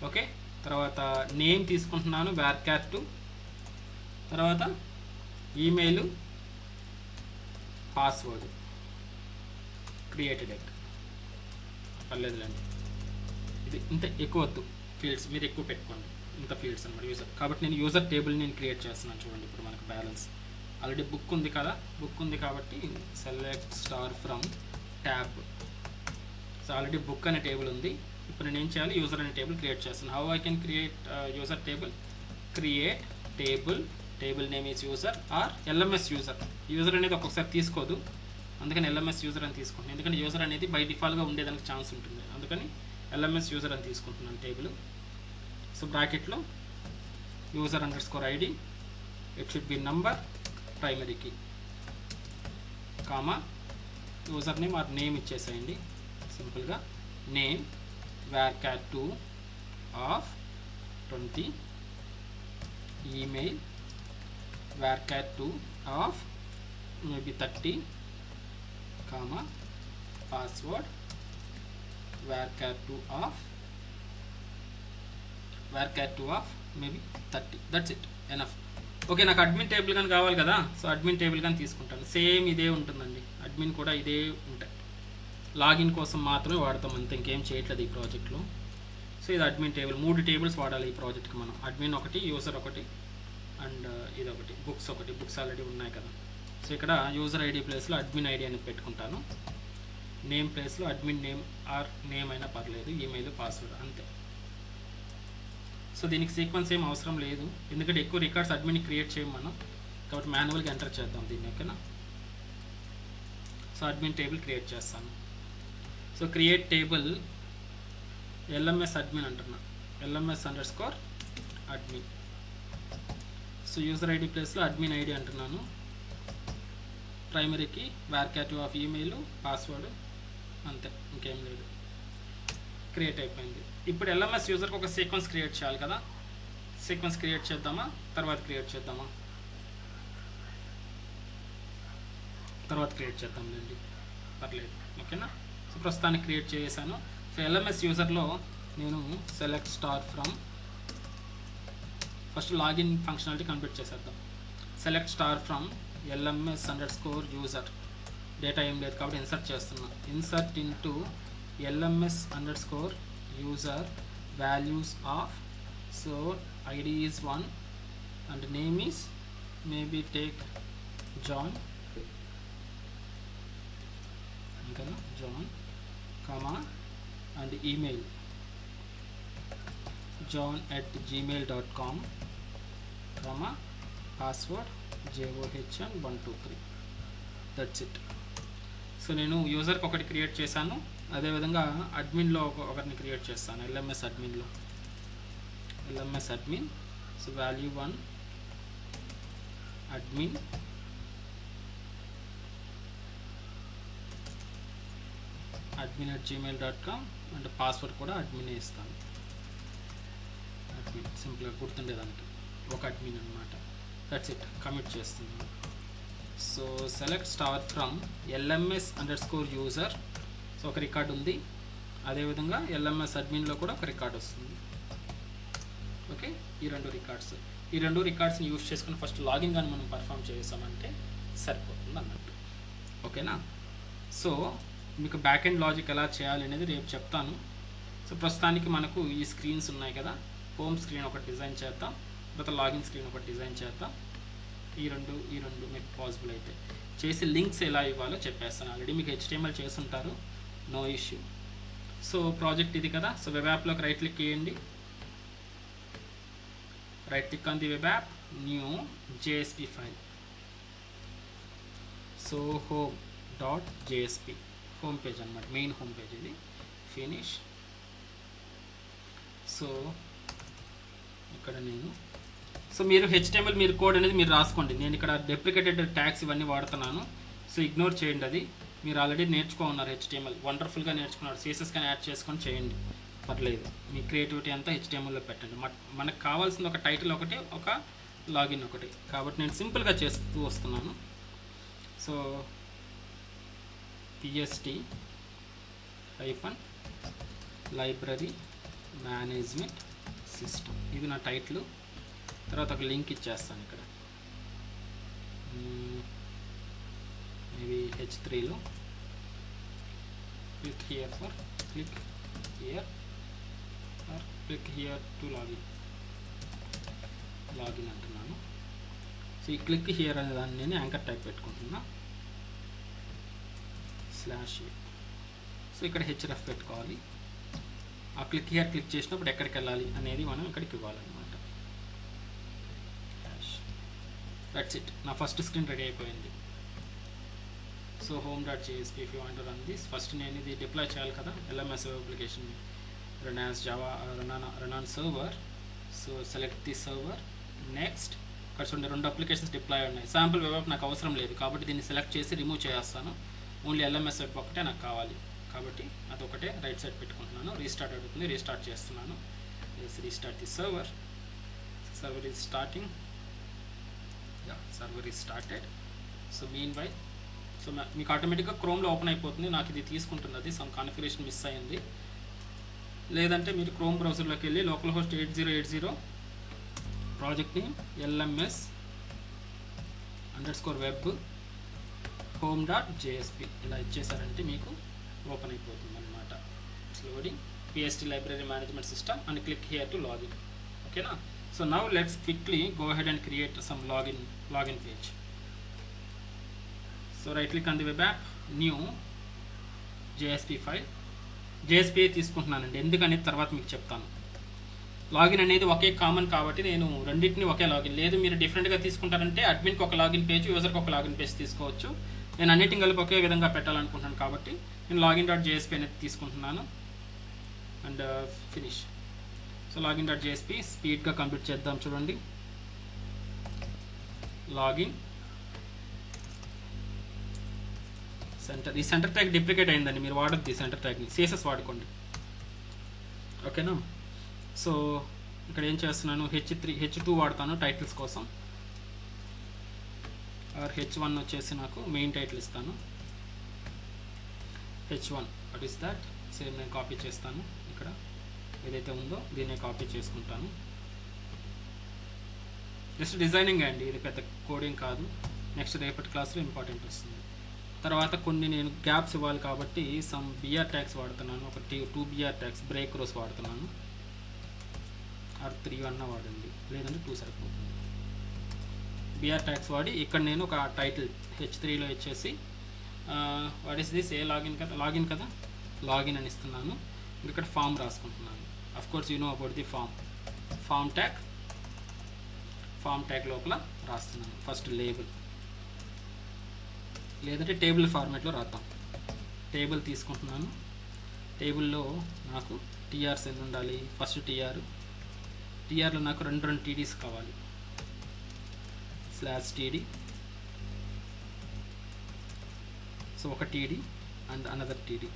Okay, తర్వాత నేమ్ తీసుకుంటున్నాను varchar2, తర్వాత ఈమెయిల్, పాస్వర్డ్, క్రియేటెడ్ ఎగ్, పర్లేదులేండి. ఇది ఇంత ఎక్కువ వద్దు, ఫీల్డ్స్ మీరు ఎక్కువ పెట్టుకోండి, ఇంత ఫీల్డ్స్ అనమాట యూజర్. కాబట్టి నేను యూజర్ టేబుల్ నేను క్రియేట్ చేస్తున్నాను. చూడండి ఇప్పుడు మనకు బ్యాలెన్స్ ఆల్రెడీ బుక్ ఉంది కదా, బుక్ ఉంది కాబట్టి select star from tab. So already book అనే టేబుల్ ఉంది. ఇప్పుడు నేను ఏం చేయాలి, యూజర్ అనే టేబుల్ క్రియేట్ చేస్తాను. How I can create user table, create table, table name is user are LMS user. User అనేది ఒక్కొక్కసారి తీసుకోదు, అందుకని LMS యూజర్ అని తీసుకుంటున్నాను, ఎందుకంటే యూజర్ అనేది బై డిఫాల్ట్గా ఉండేదానికి ఛాన్స్ ఉంటుంది, అందుకని LMS యూజర్ అని తీసుకుంటున్నాను టేబుల్. సో బ్రాకెట్లో user_id, it should be number, primary key, comma user name or name ఇచ్చేసేయండి సింపుల్గా. Name varchar2 of 20, email varchar2 of maybe 30, comma password varchar2 of maybe 30. That's it, enough. Okay, నాకు admin table కానీ కావాలి కదా, so admin table కానీ తీసుకుంటాను. Same ఇదే ఉంటుందండి, అడ్మిన్ కూడా ఇదే ఉంటాయి. లాగిన్ కోసం మాత్రమే వాడతాం అంతే, ఇంకేం చేయట్లేదు ఈ ప్రాజెక్ట్లో. సో ఇది అడ్మిన్ టేబుల్. 3 టేబుల్స్ వాడాలి ఈ ప్రాజెక్ట్కి మనం. అడ్మిన్ ఒకటి, యూజర్ ఒకటి, అండ్ ఇది ఒకటి, బుక్స్ ఒకటి. బుక్స్ ఆల్రెడీ ఉన్నాయి కదా. సో ఇక్కడ యూజర్ ఐడి ప్లేస్లో అడ్మిన్ ఐడి అనేది పెట్టుకుంటాను, నేమ్ ప్లేస్లో అడ్మిన్ నేమ్ ఆర్ నేమ్ అయినా పర్లేదు, ఈమెయిల్, పాస్వర్డ్, అంతే. సో దీనికి సీక్వెన్స్ ఏం అవసరం లేదు, ఎందుకంటే ఎక్కువ రికార్డ్స్ అడ్మిన్ క్రియేట్ చేయం మనం, కాబట్టి మాన్యువల్గా ఎంటర్ చేద్దాం దీన్ని. ఓకేనా? సో అడ్మిన్ టేబుల్ క్రియేట్ చేస్తాను. So create table LMS admin అంటున్నా, LMS_admin. సో యూజర్ ఐడి ప్లేస్లో అడ్మిన్ ఐడి అంటున్నాను, ప్రైమరీకి varchar2 ఆఫ్ ఈమెయిల్ పాస్వర్డ్, అంతే, ఇంకేం లేదు. క్రియేట్ అయిపోయింది. ఇప్పుడు LMS యూజర్కి ఒక సీక్వెన్స్ క్రియేట్ చేయాలి కదా. సీక్వెన్స్ క్రియేట్ చేద్దామా, తర్వాత క్రియేట్ చేద్దామా? తర్వాత క్రియేట్ చేద్దాంలేండి, పర్లేదు, ఓకేనా. సో ప్రస్తుతానికి క్రియేట్ చేశాను. సో LMS యూజర్లో నేను select star from, first login functionality complete చేసేద్దాం. Select star from LMS_user, data ఏం లేదు కాబట్టి ఇన్సర్ట్ చేస్తున్నా. Insert into LMS_user values of, so ID is 1 and name is maybe take John, okay, John, comma, and email john@gmail.com, comma, password JOHN123, that's it. So నేను యూజర్కి ఒకటి create చేశాను, అదేవిధంగా అడ్మిన్లో ఒకరిని create చేస్తాను. LMS అడ్మిన్లో so value 1 admin admin@gmail.com and password కూడా admin ఇస్తాను. Admin సింపుల్గా గుర్తుండేదానికి ఒక అడ్మిన్ అనమాట. That's it. కమిట్ చేస్తున్నాను. So select star from LMS_user, so ఒక రికార్డ్ ఉంది, అదేవిధంగా LMS అడ్మిన్లో కూడా ఒక రికార్డ్ వస్తుంది. ఓకే, ఈ రెండు రికార్డ్స్ని యూజ్ చేసుకుని ఫస్ట్ లాగిన్ కానీ మనం పర్ఫామ్ చేసామంటే సరిపోతుంది అన్నట్టు, ఓకేనా. సో మీకు బ్యాక్ ఎండ్ లాజిక్ ఎలా చేయాలి అనేది రేపు చెప్తాను. సో ప్రస్తుతానికి మనకు ఈ స్క్రీన్స్ ఉన్నాయి కదా, హోమ్ స్క్రీన్ ఒకటి డిజైన్ చేద్దాం, తర్వాత లాగిన్ స్క్రీన్ ఒకటి డిజైన్ చేద్దాం. ఈ రెండు మీకు పాసిబుల్ అయితే చేసి లింక్స్ ఎలా ఇవ్వాలో చెప్పేస్తాను. ఆల్రెడీ మీకు HTML చేసుంటారు, నో ఇష్యూ. సో ప్రాజెక్ట్ ఇది కదా. సో వెబ్ యాప్లోకి రైట్ క్లిక్ చేయండి, right click on the web app, new JSP file. So home.jsp home page అనమాట, మెయిన్ హోమ్ పేజ్ ఇది. ఫినిష్. సో ఇక్కడ నేను మీరు HTML మీరు కోడ్ అనేది మీరు రాసుకోండి. నేను ఇక్కడ డెప్రికేటెడ్ ట్యాగ్స్ ఇవన్నీ వాడుతున్నాను, సో ఇగ్నోర్ చేయండి. అది మీరు ఆల్రెడీ నేర్చుకున్నారు, HTML వండర్ఫుల్గా నేర్చుకున్నారు. CSS కానీ యాడ్ చేసుకొని చేయండి, పర్లేదు. మీ క్రియేటివిటీ అంతా HTMLలో పెట్టండి. మనకు కావాల్సింది ఒక టైటిల్ ఒకటి, ఒక లాగిన్ ఒకటి, కాబట్టి నేను సింపుల్గా చేస్తూ వస్తున్నాను. సో PST-library management system, ఇది నా టైటిల్. తర్వాత ఒక లింక్ ఇచ్చేస్తాను ఇక్కడ, మేబీ H3లో click here to లాగిన్ అంటున్నాను. సో ఈ క్లిక్ హియర్ అనే దాన్ని నేను యాంకర్ టైప్ పెట్టుకుంటున్నా, /a. సో ఇక్కడ href పెట్టుకోవాలి. ఆ క్లిక్ హియర్ క్లిక్ చేసినప్పుడు ఎక్కడికి వెళ్ళాలి అనేది మనం ఇక్కడికి ఇవ్వాలన్నమాట. That's it. నా ఫస్ట్ స్క్రీన్ రెడీ అయిపోయింది. So home.jsp, if you want to run this, first నేను ఇది డిప్లాయ్ చేయాలి కదా, LMS application run as Java, run on server. So select the server. Next ఇక్కడ చూడండి, రెండు అప్లికేషన్స్ డిప్లాయ్ ఉన్నాయి. శాంపుల్ వెబ్ యాప్ నాకు అవసరం లేదు కాబట్టి దీన్ని సెలెక్ట్ చేసి రిమూవ్ చేస్తాను. ఓన్లీ LMS వెబ్ ఒకటే నాకు కావాలి కాబట్టి అదొకటే రైట్ సైడ్ పెట్టుకుంటున్నాను. రీస్టార్ట్ అవుతుంది, రీస్టార్ట్ చేస్తున్నాను. Restart the server. Server is starting. Server is started. So mean by so మీకు ఆటోమేటిక్గా క్రోమ్లో ఓపెన్ అయిపోతుంది. నాకు ఇది తీసుకుంటున్నది, సమ్ కాన్ఫిగరేషన్ మిస్ అయ్యింది. లేదంటే మీరు క్రోమ్ బ్రౌజర్లోకి వెళ్ళి local host 8080 project name LMS_web home.jsp ఇలా ఇచ్చేసారంటే మీకు ఓపెన్ అయిపోతుంది అనమాట. It's loading. PST library management system and click here to login. ఓకేనా. So now let's quickly go ahead and create some login page. So right click on the web app, new JSP file. JSP తీసుకుంటున్నానండి, ఎందుకనేది తర్వాత మీకు చెప్తాను. Login అనేది ఒకే common కాబట్టి నేను రెండింటిని ఒకే login, లేదు మీరు డిఫరెంట్గా తీసుకుంటారంటే అడ్మిన్కి ఒక లాగిన్ పేజ్, యూజర్కి ఒక లాగిన్ పేజ్ తీసుకోవచ్చు. నేను అన్నిటిని కలిపి ఒకే విధంగా పెట్టాలనుకుంటున్నాను కాబట్టి నేను login.jsp అనేది తీసుకుంటున్నాను అండ్ ఫినిష్. సో login.jsp స్పీడ్గా కంప్లీట్ చేద్దాం. చూడండి, లాగిన్ సెంటర్, ఈ సెంటర్ ట్యాగ్ డిప్లికేట్ అయిందండి, మీరు వాడద్దు ఈ సెంటర్ ట్యాగ్ని, సిఎస్ఎస్ వాడుకోండి. ఓకేనా. సో ఇక్కడ ఏం చేస్తున్నాను, H2 వాడతాను టైటిల్స్ కోసం. ఆర్ H1 వచ్చేసి నాకు మెయిన్ టైటిల్ ఇస్తాను. H1 what is that, same నేను కాపీ చేస్తాను. ఇక్కడ ఏదైతే ఉందో దీన్నే కాపీ చేసుకుంటాను. జస్ట్ డిజైనింగ్ అండి, ఇది పెద్ద కోడింగ్ కాదు. నెక్స్ట్ రేపటి క్లాస్లో ఇంపార్టెంట్ వస్తుంది. తర్వాత కొన్ని నేను గ్యాప్స్ ఇవ్వాలి కాబట్టి సమ్ బిఆర్ ట్యాగ్స్ వాడుతున్నాను. ఒక 2 బిఆర్ ట్యాగ్స్, బ్రేక్ రోస్ వాడుతున్నాను. ఆర్ 3 అన్న వాడండి, లేదంటే 2 సరిపోతుంది. బిఆర్ ట్యాగ్స్ వాడి ఇక్కడ నేను ఒక టైటిల్ H3లో ఇచ్చేసి what is this, a login కదా, లాగిన్ అని ఇస్తున్నాను. ఇక్కడ ఫామ్ రాసుకుంటున్నాను. Of course you know about the form tag లోపల రాస్తున్నాను. ఫస్ట్ లేబుల్, లేదంటే టేబుల్ ఫార్మాట్లో రాద్దాం. టేబుల్ తీసుకుంటున్నాను. టేబుల్లో నాకు టీఆర్స్ ఎన్ని ఉండాలి, ఫస్ట్ టీఆర్లో నాకు రెండు టీడీస్ కావాలి. /td, సో ఒక టీడీ అండ్ అనదర్ టీడీ,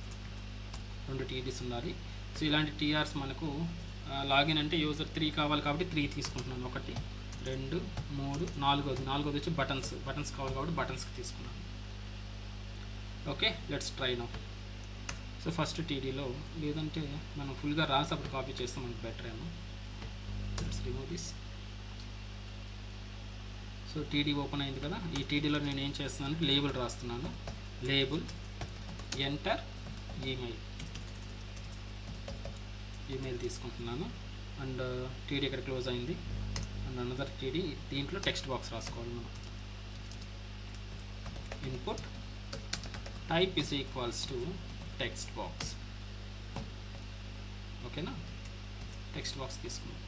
2 టీడీస్ ఉండాలి. సో ఇలాంటి టీఆర్స్ మనకు లాగిన్ అంటే యూజర్ 3 కావాలి కాబట్టి 3 తీసుకుంటున్నాను. 1 2 3 4 వచ్చి బటన్స్ కావాలి కాబట్టి బటన్స్కి తీసుకున్నాను. Okay, let's try now. So first టీడీలో, లేదంటే మనం ఫుల్గా రాసి అప్పుడు కాపీ చేస్తే మనకు బెటర్ ఏమో. Let's remove this. So TD open అయింది కదా. ఈ టీడీలో నేను ఏం చేస్తున్నాను, లేబుల్ రాస్తున్నాను. లేబుల్ ఎంటర్ ఈమెయిల్ తీసుకుంటున్నాను. అండ్ టీడీ ఇక్కడ క్లోజ్ అయింది. అండ్ అనదర్ టీడీ, దీంట్లో టెక్స్ట్ బాక్స్ రాసుకోవాలి మనం. Input type is equals to text box. ఓకేనా, టెక్స్ట్ బాక్స్ తీసుకున్నాం.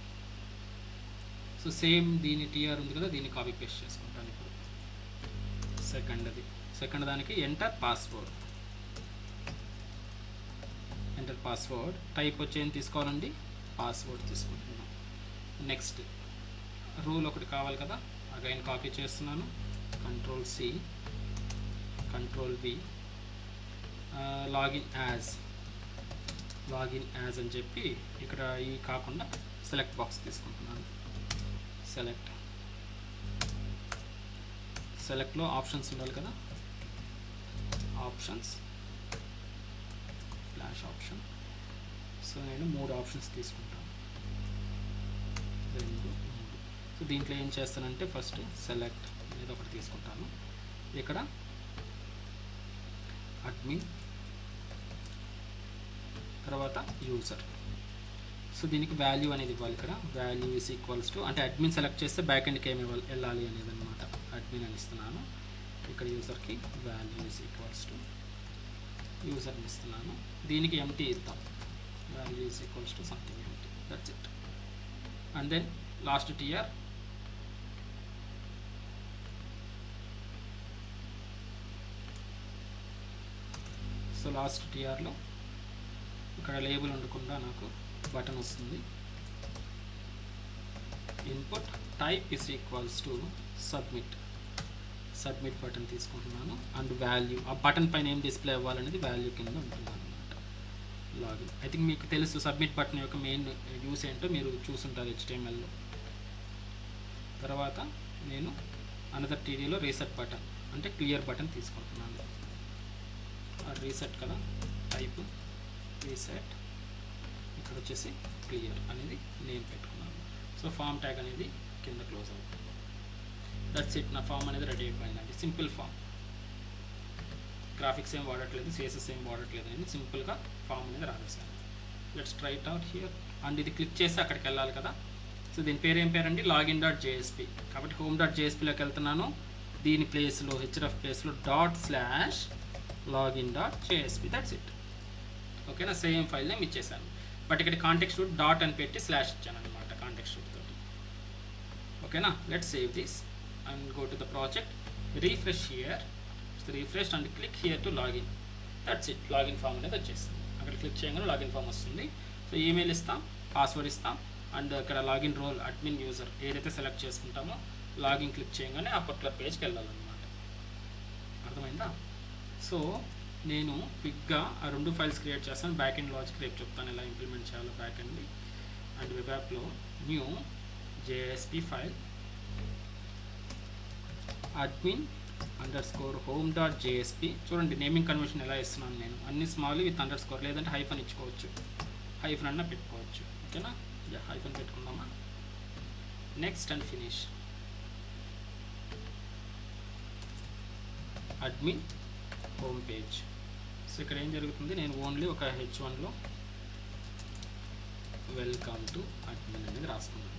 సో సేమ్ దీని టీఆర్ ఉంది కదా, దీన్ని కాపీ పేస్ట్ చేసుకుంటాను ఇప్పుడు. సెకండ్ దానికి ఎంటర్ పాస్వర్డ్. టైప్ వచ్చి ఏం తీసుకోవాలండి, పాస్వర్డ్ తీసుకుంటున్నాం. నెక్స్ట్ రూల్ ఒకటి కావాలి కదా, అగైన్ కాపీ చేస్తున్నాను. Ctrl+C, Ctrl+V, లాగిన్ యాజ్ అని చెప్పి ఇక్కడ ఈ కాకుండా సెలెక్ట్ బాక్స్ తీసుకుంటున్నాను. సెలెక్ట్లో ఆప్షన్స్ ఉండాలి కదా, ఆప్షన్. సో నేను 3 ఆప్షన్స్ తీసుకుంటాను, 2 3. సో దీంట్లో ఏం చేస్తానంటే ఫస్ట్ సెలెక్ట్ అనేది ఒకటి తీసుకుంటాను. ఇక్కడ అడ్మిన్, తర్వాత యూజర్. సో దీనికి వాల్యూ అనేది ఇవ్వాలి. ఇక్కడ వాల్యూ ఈజ్ ఈక్వల్స్ టు, అంటే అడ్మిన్ సెలెక్ట్ చేస్తే బ్యాక్ ఎండ్కి ఏమి వెళ్ళాలి అనేది అనమాట. అడ్మిన్ అని ఇస్తున్నాను. ఇక్కడ యూజర్కి వాల్యూ ఈజ్ ఈక్వల్స్ టు యూజర్ని ఇస్తున్నాను. దీనికి ఎంటీ ఇద్దాం, value is equals to something empty, that's it. And then last TR, so last టీఆర్లో ఇక్కడ లేబుల్ ఉండకుండా నాకు బటన్ వస్తుంది. Input type is equals to submit button తీసుకుంటున్నాను. అండ్ వాల్యూ, ఆ బటన్ పైన ఏం డిస్ప్లే అవ్వాలనేది వాల్యూ కింద ఉంటుంది అనమాట. లాగిన్, ఐ థింక్ మీకు తెలుసు సబ్మిట్ బటన్ యొక్క మెయిన్ యూస్ ఏంటో మీరు చూసుంటారు HTMLలో. తర్వాత నేను అనదర్ టీడీలో రీసెట్ బటన్, అంటే క్లియర్ బటన్ తీసుకుంటున్నాను. రీసెట్ కదా, టైప్ రీసెట్, ఇక్కడ వచ్చేసి క్లియర్ అనేది నేమ్ పెట్టుకున్నాను. సో ఫామ్ ట్యాగ్ అనేది కింద క్లోజ్ అవుతుంది. దట్స్ ఇట్, నా ఫామ్ అనేది రెడీ అయిపోయిందండి. సింపుల్ ఫామ్, గ్రాఫిక్స్ ఏం వాడట్లేదు, CSS ఏం వాడట్లేదు అని సింపుల్గా ఫామ్ అనేది రాసేసాను. Let's try it out here. And ఇది క్లిక్ చేసి అక్కడికి వెళ్ళాలి కదా. సో దీని పేరు ఏం పేరండి, login.jsp. కాబట్టి home.jsp-లోకి వెళ్తున్నాను. దీని ప్లేస్లో href ప్లేస్లో ./login.jsp, దట్స్ ఇట్. ఓకేనా, సేమ్ ఫైల్ నేమ్ ఇచ్చేసాను. బట్ ఇక్కడ కాంటెక్స్ట్ రూట్ డాట్ అని పెట్టి స్లాష్ ఇచ్చాను అనమాట కాంటెక్స్ట్ రూట్ తోటి. ఓకేనా, let's save this and go to the project. Refresh here, refresh and click here to login. That's it, login form అనేది వచ్చేస్తుంది. అక్కడ క్లిక్ చేయగానే లాగిన్ ఫామ్ వస్తుంది. సో ఈమెయిల్ ఇస్తాం, పాస్వర్డ్ ఇస్తాం, అండ్ ఇక్కడ లాగిన్ రోల్ అడ్మిన్ యూజర్ ఏదైతే select చేసుకుంటామో లాగిన్ క్లిక్ చేయగానే ఆ పర్టికులర్ పేజ్కి వెళ్ళాలన్నమాట. అర్థమైందా? సో నేను క్విక్గా ఆ 2 ఫైల్స్ క్రియేట్ చేస్తాను. బ్యాక్ ఎండ్ లాజిక్ రేపు చెప్తాను ఎలా ఇంప్లిమెంట్ చేయాలో బ్యాక్ ఎండ్. అండ్ వెబ్ యాప్లో న్యూ జేఎస్పీ ఫైల్ admin_home.jsp. చూడండి నేమింగ్ కన్వర్షన్ ఎలా ఇస్తున్నాను నేను, అన్ని స్మాల్ విత్ అండర్స్కోర్, లేదంటే హైఫన్ ఇచ్చుకోవచ్చు, హైఫన్ అన్న పెట్టుకోవచ్చు. ఓకేనా, హైఫన్ పెట్టుకుందామా. Next and finish. Admin home page. So ఇక్కడ ఏం జరుగుతుంది, నేను ఓన్లీ ఒక H1లో వెల్కమ్ టు అడ్మిన్ అనేది రాసుకున్నాను.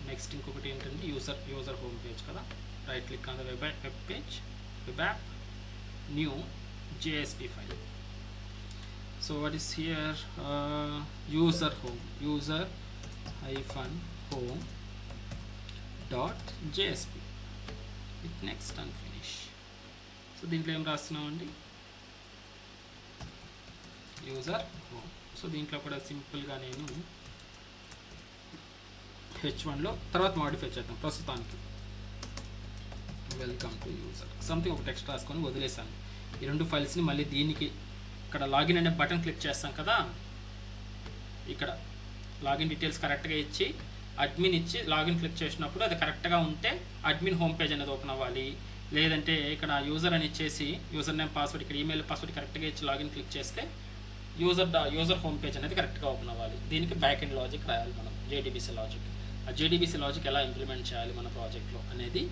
నెక్స్ట్ ఇంకొకటి ఏంటంటే యూజర్ హోమ్ పేజ్ కదా, right click on the web page, web app, new JSP file. So what is here, user home-home.jsp with next and finish. So దీంట్లో ఏం రాస్తున్నామండి, యూజర్ హోమ్. సో దీంట్లో కూడా సింపుల్గా నేను H1లో తర్వాత మాడిఫై చేద్దాం. ప్రస్తుతానికి వెల్కమ్ టు యూజర్ సంథింగ్ ఒక టెక్స్ట్ రాసుకొని వదిలేసాను. ఈ 2 ఫైల్స్ని మళ్ళీ దీనికి ఇక్కడ లాగిన్ అనే బటన్ క్లిక్ చేస్తాం కదా, ఇక్కడ లాగిన్ డీటెయిల్స్ కరెక్ట్గా ఇచ్చి అడ్మిన్ ఇచ్చి లాగిన్ క్లిక్ చేసినప్పుడు అది కరెక్ట్గా ఉంటే అడ్మిన్ హోమ్ పేజ్ అనేది ఓపెన్ అవ్వాలి. లేదంటే ఇక్కడ యూజర్ అని ఇచ్చేసి యూజర్ నేమ్ పాస్వర్డ్, ఇక్కడ ఈమెయిల్ పాస్వర్డ్ కరెక్ట్గా ఇచ్చి లాగిన్ క్లిక్ చేస్తే యూజర్ హోమ్ పేజ్ అనేది కరెక్ట్గా ఓపెన్ అవ్వాలి. దీనికి బ్యాక్ ఎండ్ లాజిక్ రాయాలి మనం, JDBC లాజిక్. ఆ JDBC లాజిక్ ఎలా ఇంప్లిమెంట్ చేయాలి మన ప్రాజెక్ట్లో అనేది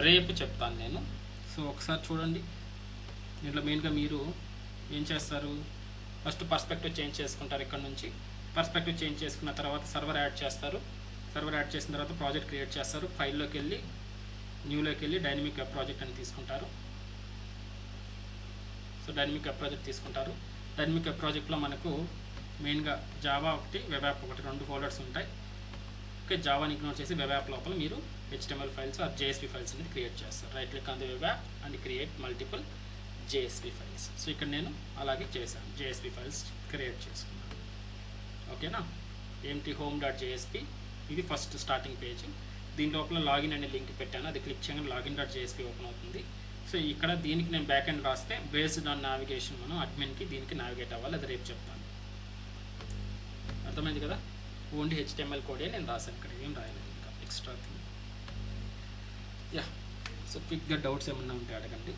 రేపు చెప్తాను నేను. సో ఒకసారి చూడండి, దీంట్లో మెయిన్గా మీరు ఏం చేస్తారు, ఫస్ట్ పర్స్పెక్టివ్ చేంజ్ చేసుకుంటారు. ఇక్కడ నుంచి పర్స్పెక్టివ్ చేంజ్ చేసుకున్న తర్వాత సర్వర్ యాడ్ చేస్తారు. సర్వర్ యాడ్ చేసిన తర్వాత ప్రాజెక్ట్ క్రియేట్ చేస్తారు. ఫైల్లోకి వెళ్ళి న్యూలోకి వెళ్ళి డైనమిక్ వెబ్ ప్రాజెక్ట్ అని తీసుకుంటారు. సో డైనమిక్ వెబ్ ప్రాజెక్ట్ తీసుకుంటారు. డైనమిక్ వెబ్ ప్రాజెక్ట్లో మనకు మెయిన్గా జావా ఒకటి, వెబ్ యాప్ ఒకటి, 2 ఫోల్డర్స్ ఉంటాయి. ఓకే, జావాని ఇగ్నోర్ చేసి వెబ్ యాప్ లోపల మీరు HTML files or JSP files అనేది క్రియేట్ చేస్తారు. Right click on the web app and create multiple JSP files. So ఇక్కడ నేను అలాగే చేశాను, JSP ఫైల్స్ క్రియేట్ చేసుకున్నాను. ఓకేనా, ఏంటి home.jsp, ఇది ఫస్ట్ స్టార్టింగ్ పేజ్. దీని లోపల లాగిన్ అనే లింక్ పెట్టాను, అది క్లిక్ చేయగానే login.jsp ఓపెన్ అవుతుంది. సో ఇక్కడ దీనికి నేను బ్యాక్ ఎండ్ రాస్తే బేస్డ్ ఆన్ నావిగేషన్ మనం అడ్మిన్కి దీనికి నావిగేట్ అవ్వాలి, అది రేపు చెప్తాను. అర్థమైంది కదా, ఓన్లీ HTML కోడే నేను రాశాను, ఇక్కడ ఏం రాయలేదు ఇంకా ఎక్స్ట్రా థింగ్. యా, సో క్విక్గా డౌట్స్ ఏమన్నా ఉంటే అడగండి.